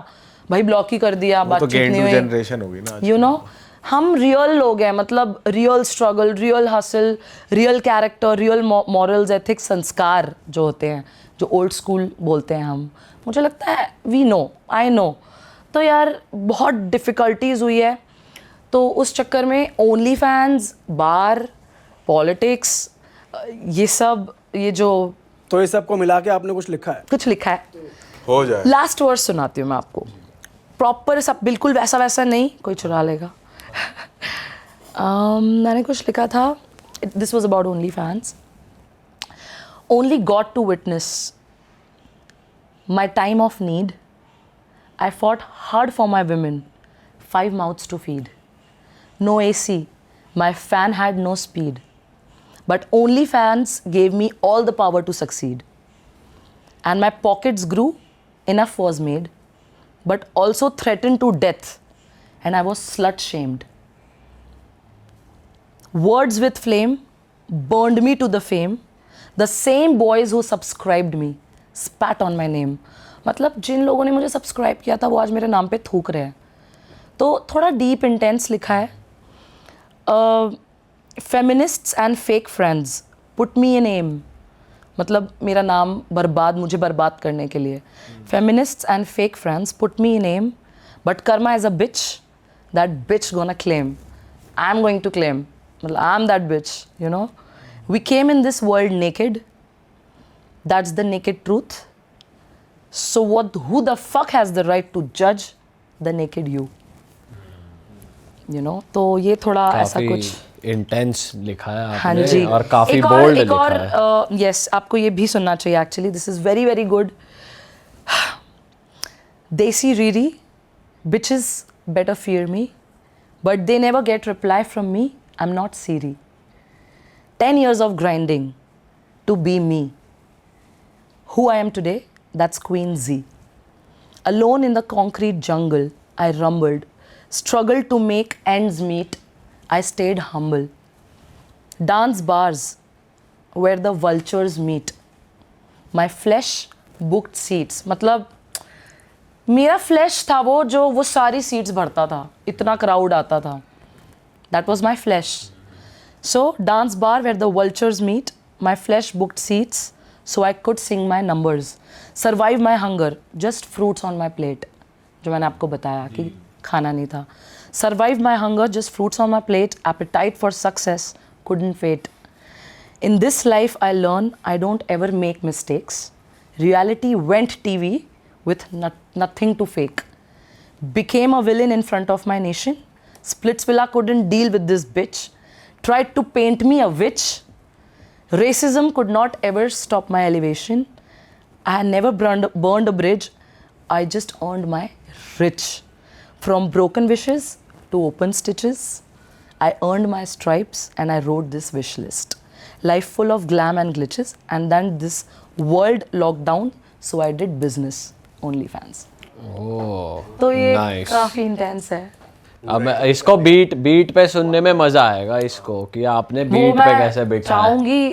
भाई ब्लॉक ही कर दिया, बातचीत नहीं हुई, जनरेशन होगी ना, यू नो। हम रियल लोग हैं, मतलब real struggle, real hustle, real character, real morals, ethics, संस्कार जो होते हैं, जो ओल्ड स्कूल बोलते हैं हम, मुझे लगता है वी नो, आई नो। तो यार बहुत डिफ़िकल्टीज हुई है, तो उस चक्कर में ओनली फैंस, बार, पॉलिटिक्स, ये सब, ये जो, तो ये सब को मिला के आपने कुछ लिखा है? कुछ लिखा है, हो जाए। लास्ट वर्स सुनाती हूँ मैं आपको, प्रॉपर सब बिल्कुल वैसा नहीं, कोई चुरा लेगा। मैंने कुछ लिखा था, this was about only fans. Only god to witness my time of need, I fought hard for my women, 5 mouths to feed. No AC, my fan had no speed, but only fans gave me all the power to succeed. And my pockets grew, enough was made. but also threatened to death, and I was slut shamed. Words with flame burned me to the fame. The same boys who subscribed me spat on my name. मतलब जिन लोगों ने मुझे subscribe किया था वो आज मेरे नाम पे थूक रहे हैं. तो थोड़ा डीप इंटेंस लिखा है. Feminists and fake friends put me in M, मतलब मेरा नाम बर्बाद, मुझे बर्बाद करने के लिए. Feminists and fake friends put me in M, but Karma as a beach, that beach gonna claim. I am going to claim, मतलब I am that beach, you know. We came in this world naked, that's the naked truth. So who the fuck has the right to judge the naked you? You know, तो ये थोड़ा ऐसा कुछ intense लिखा है हाँ आपने जी. और काफी बोल्ड लिखा है. यस, आपको ये भी सुनना चाहिए actually. This is very very good. देसी Riri, bitches better fear me, but they never get reply from me. I'm not Siri. 10 years of grinding to be me. Who I am today, that's Queen Z. Alone in the concrete jungle, I rumbled, struggled to make ends meet. I stayed humble. Dance bars where the vultures meet. My flesh booked seats. मतलब मेरा flash था वो सारी seats भरता था, इतना crowd आता था. That was my flesh. So dance bar where the vultures meet. My flesh booked seats so I could sing my numbers. Survive my hunger, just fruits on my plate. जो मैंने आपको बताया कि खाना नहीं था. Survive my hunger, just fruits on my plate. Appetite for success couldn't fade. In this life I learn I don't ever make mistakes. Reality went TV with nothing to fake. Became a villain in front of my nation. Splitsvilla couldn't deal with this bitch. Tried to paint me a witch. Racism could not ever stop my elevation. I had never burned a bridge. I just earned my rich. From broken wishes to open stitches, I earned my stripes and I wrote this wish list. Life full of glam and glitches, and then this world locked down, so I did business. OnlyFans. ओह, तो ये nice. काफी intense है. अब इसको beat पे सुनने में मजा आएगा इसको कि आपने बीट पे कैसे बिठाया. चाहूंगी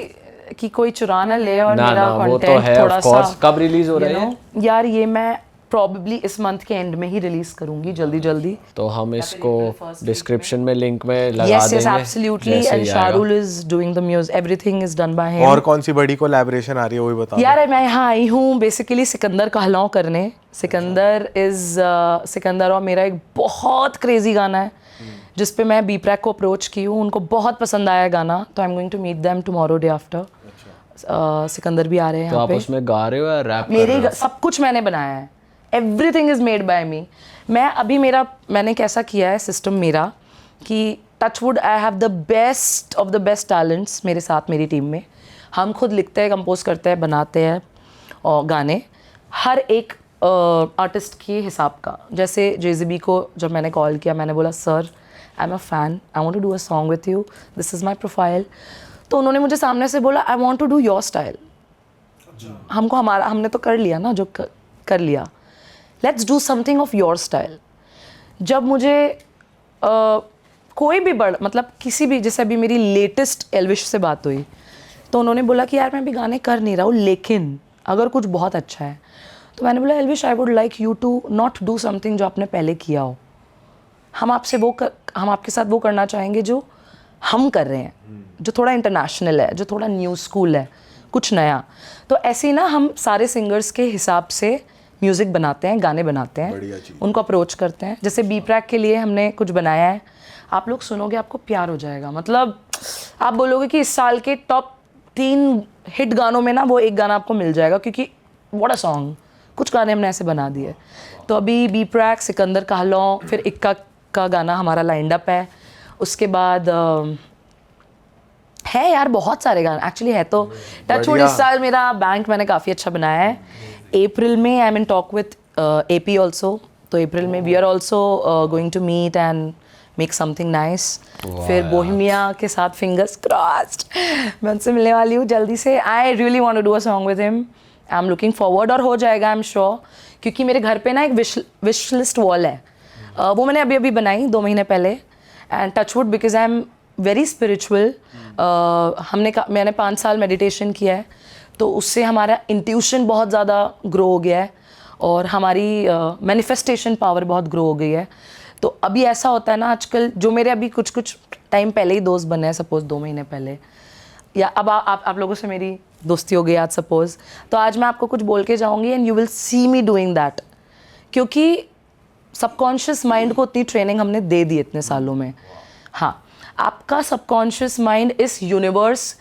कि कोई चुरा ना ले और ना, मेरा ना, वो तो कंटेंट है, थोड़ा of course. सा. कब रिलीज हो रहा है? यार ये मैं प्रॉबेबली इस मंथ के एंड में ही रिलीज करूंगी, जल्दी. तो हम इसको डिस्क्रिप्शन में लिंक में लगा Yes, देंगे. absolutely. And Sharul is doing the music. Everything is done by him. और कौन सी बड़ी कोलैबोरेशन आ रही है वो भी बता दो. यार मैं यहाँ आई हूँ बेसिकली सिकंदर कहलाओ करने. सिकंदर और मेरा एक बहुत क्रेजी गाना है जिस पे मैं बी प्रैक को अप्रोच की हूँ. उनको बहुत पसंद आया गाना, तो I am going to meet them tomorrow day after. Sikandar भी आ रहे हैं तो यहाँ आप पे. उसमें गा रहे हो या रैप कर मेरे रहे हो? सब कुछ मैंने बनाया है. Everything is made by me. मैंने कैसा किया है सिस्टम मेरा कि touchwood I have the best of the best talents मेरे साथ मेरी टीम में. हम खुद लिखते हैं, कंपोज करते हैं, बनाते हैं और गाने हर एक आर्टिस्ट के हिसाब का. जैसे JZB को जब मैंने कॉल किया, मैंने बोला sir I am a fan, I want to do a song with you, this is my profile. तो उन्होंने मुझे सामने से बोला I want to do your style. हमने तो कर लिया ना जो कर लिया. Let's do something of your style. जब मुझे कोई भी मतलब किसी भी, जैसे अभी मेरी लेटेस्ट एल्विश से बात हुई तो उन्होंने बोला कि यार मैं अभी गाने कर नहीं रहा हूँ, लेकिन अगर कुछ बहुत अच्छा है तो मैंने बोला Elvish I would like you to not do something जो आपने पहले किया हो. हम आपके साथ वो करना चाहेंगे जो हम कर रहे हैं, जो थोड़ा इंटरनेशनल है, जो थोड़ा न्यू स्कूल है, कुछ नया. तो ऐसे ही ना हम सारे सिंगर्स के हिसाब से म्यूज़िक बनाते हैं, गाने बनाते हैं, उनको अप्रोच करते हैं. जैसे बी प्रैक के लिए हमने कुछ बनाया है, आप लोग सुनोगे आपको प्यार हो जाएगा. मतलब आप बोलोगे कि इस साल के टॉप 3 हिट गानों में ना वो एक गाना आपको मिल जाएगा, क्योंकि व्हाट अ सॉन्ग. कुछ गाने हमने ऐसे बना दिए. तो अभी बी प्रैक, सिकंदर कहलाओ, फिर इक्का का गाना हमारा लाइंड अप है. उसके बाद है यार बहुत सारे गाने एक्चुअली है. तो टचवुड इस साल मेरा बैंक मैंने काफ़ी अच्छा बनाया है. अप्रैल में I am in talk with AP also. तो अप्रैल में we are also going to meet and make something nice. फिर बोहेमिया के साथ फिंगर्स क्रॉस्ड मैं उनसे मिलने वाली हूँ जल्दी से. I really want to do a song with him. I am looking forward, और हो जाएगा आई एम श्योर, क्योंकि मेरे घर पे ना एक विश लिस्ट वॉल है, वो मैंने अभी अभी बनाई 2 महीने पहले, and touchwood because I am very spiritual. मैंने 5 साल मेडिटेशन किया है, तो उससे हमारा इंट्यूशन बहुत ज़्यादा ग्रो हो गया है और हमारी मैनिफेस्टेशन पावर बहुत ग्रो हो गई है। तो अभी ऐसा होता है ना आजकल, जो मेरे अभी कुछ टाइम पहले ही दोस्त बने हैं, सपोज 2 महीने पहले, या अब आप लोगों से मेरी दोस्ती हो गई आज सपोज, तो आज मैं आपको कुछ बोल के जाऊँगी and you will see me doing that, क्योंकि सबकॉन्शियस माइंड को उतनी ट्रेनिंग हमने दे दी इतने सालों में। हाँ, आपका सबकॉन्शियस माइंड इस यूनिवर्स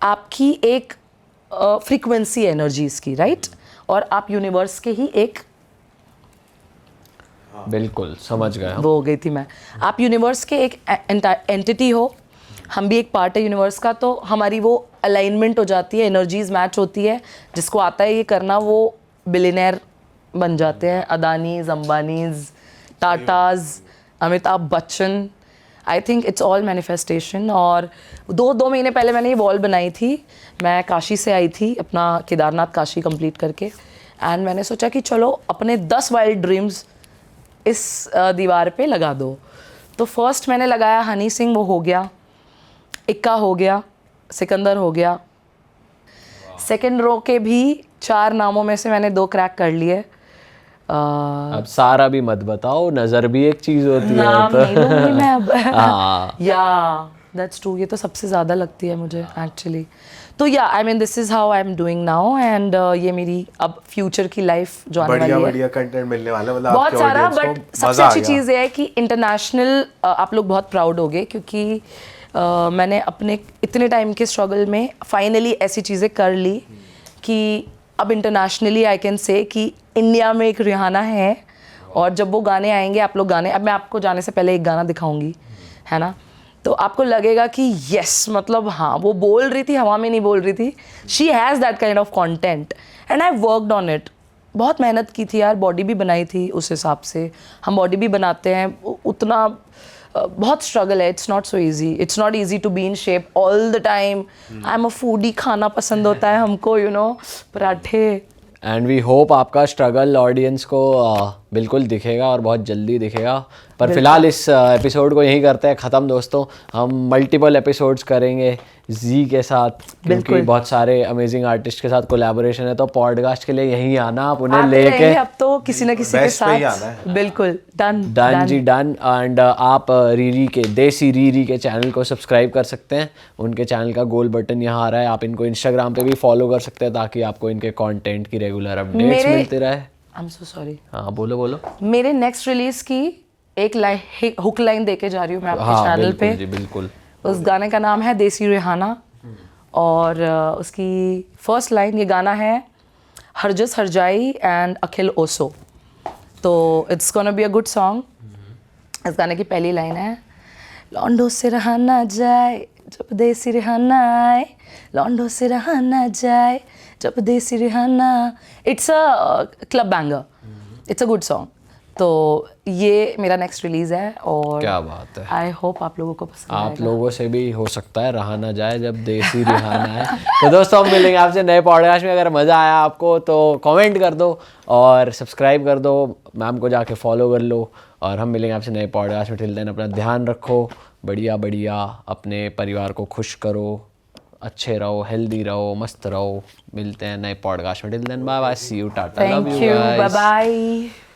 आपकी एक फ्रीक्वेंसी एनर्जीज की, राइट, और आप यूनिवर्स के ही एक, बिल्कुल समझ गया। वो हो गई थी मैं, आप यूनिवर्स के एक एंटिटी हो, हम भी एक पार्ट है यूनिवर्स का, तो हमारी वो अलाइनमेंट हो जाती है, एनर्जीज मैच होती है, जिसको आता है ये करना वो बिलियनर बन जाते हैं, Adani's, Ambanis, Tatas, Amitabh Bachchan. I think it's all manifestation. और 2 महीने पहले मैंने ये वॉल बनाई थी, मैं काशी से आई थी अपना केदारनाथ काशी कंप्लीट करके, एंड मैंने सोचा कि चलो अपने 10 वाइल्ड ड्रीम्स इस दीवार पे लगा दो। तो फर्स्ट मैंने लगाया हनी सिंह, वो हो गया, इक्का हो गया, सिकंदर हो गया। सेकंड रो के भी 4 नामों में से मैंने 2 क्रैक कर लिए। अब सारा भी मत बताओ, नजर भी एक चीज होती है, नाम तो नहीं लूंगी मैं अब। हाँ, या दैट्स ट्रू, ये तो सबसे ज़्यादा लगती है मुझे एक्चुअली। तो या I mean this is how I am doing now, and ये मेरी अब फ्यूचर की लाइफ जो आने वाली है, बढ़िया कंटेंट मिलने वाला है, मतलब बहुत आपके सारा। audience को बट सबसे मजा आ अच्छी गया। चीज़ ये है कि इंटरनेशनल आप लोग बहुत प्राउड होगे, क्योंकि मैंने अपने इतने टाइम के स्ट्रगल में फाइनली ऐसी चीज़ें कर ली कि अब इंटरनेशनली आई कैन से कि इंडिया में एक रिहाना है, और जब वो गाने आएंगे, आप लोग गाने, अब मैं आपको जाने से पहले एक गाना दिखाऊंगी, है ना, तो आपको लगेगा कि यस, मतलब हाँ, वो बोल रही थी, हवा में नहीं बोल रही थी, she has that kind of content and I worked on it. बहुत मेहनत की थी यार, बॉडी भी बनाई थी उस हिसाब से, हम बॉडी भी बनाते हैं, उतना बहुत स्ट्रगल है, it's not so easy, it's not easy to be in shape all the time. I am a foodie, खाना पसंद होता है हमको, यू नो, पराठे। एंड वी होप आपका स्ट्रगल ऑडियंस को बिल्कुल दिखेगा और बहुत जल्दी दिखेगा। पर फिलहाल इस एपिसोड को यहीं करते हैं ख़त्म दोस्तों। हम मल्टीपल एपिसोड्स करेंगे जी के साथ, क्योंकि बहुत सारे अमेजिंग आर्टिस्ट के साथ कोलैबोरेशन है, तो पॉडकास्ट के लिए यहीं आना, आप उन्हें आते लेके रहेंगे अब तो किसी न किसी के Best पे ही आना साथ। बिल्कुल डन डन जी डन। एंड आप रीरी के, देसी रीरी के चैनल को सब्सक्राइब कर सकते हैं, उनके चैनल का गोल बटन यहाँ आ रहा है, आप इनको इंस्टाग्राम पे भी फॉलो कर सकते हैं ताकि आपको इनके कंटेंट की रेगुलर अपडेट्स मिलते रहे। आई एम सो सॉरी, हाँ बोलो बोलो। मेरे नेक्स्ट रिलीज की एक हुक लाइन देके जा रही हूँ मैं आपके हाँ चैनल बिल्कुल पे। जी बिल्कुल। उस गाने का नाम है देसी रिहाना, और उसकी फर्स्ट लाइन, ये गाना है हरजस हरजाई एंड अखिल ओसो, तो it's gonna be a good song. इस गाने की पहली लाइन है, लॉन्डो से रहा ना जाए जब देसी रिहाना आए, लॉन्डो से रहा ना जाए जब desi Rihanna. It's a club banger, it's a good song. तो ये मेरा नेक्स्ट रिलीज है, और क्या बात है, आई होप आप लोगों को पसंद आप आएगा। लोगों से भी हो सकता है रहा ना जाए जब देसी रिहाना है। तो दोस्तों हम मिलेंगे आपसे नए पॉडकास्ट में। अगर मज़ा आया आपको तो कमेंट कर दो और सब्सक्राइब कर दो, मैम को जाके फॉलो कर लो, और हम मिलेंगे आपसे नए पॉडकास्ट में। टिल देन अपना ध्यान रखो, बढ़िया बढ़िया अपने परिवार को खुश करो, अच्छे रहो, हेल्दी रहो, मस्त रहो। मिलते हैं नए पॉडकास्ट में। Till then bye bye, see you, tata, love thank you you, bye guys. Bye.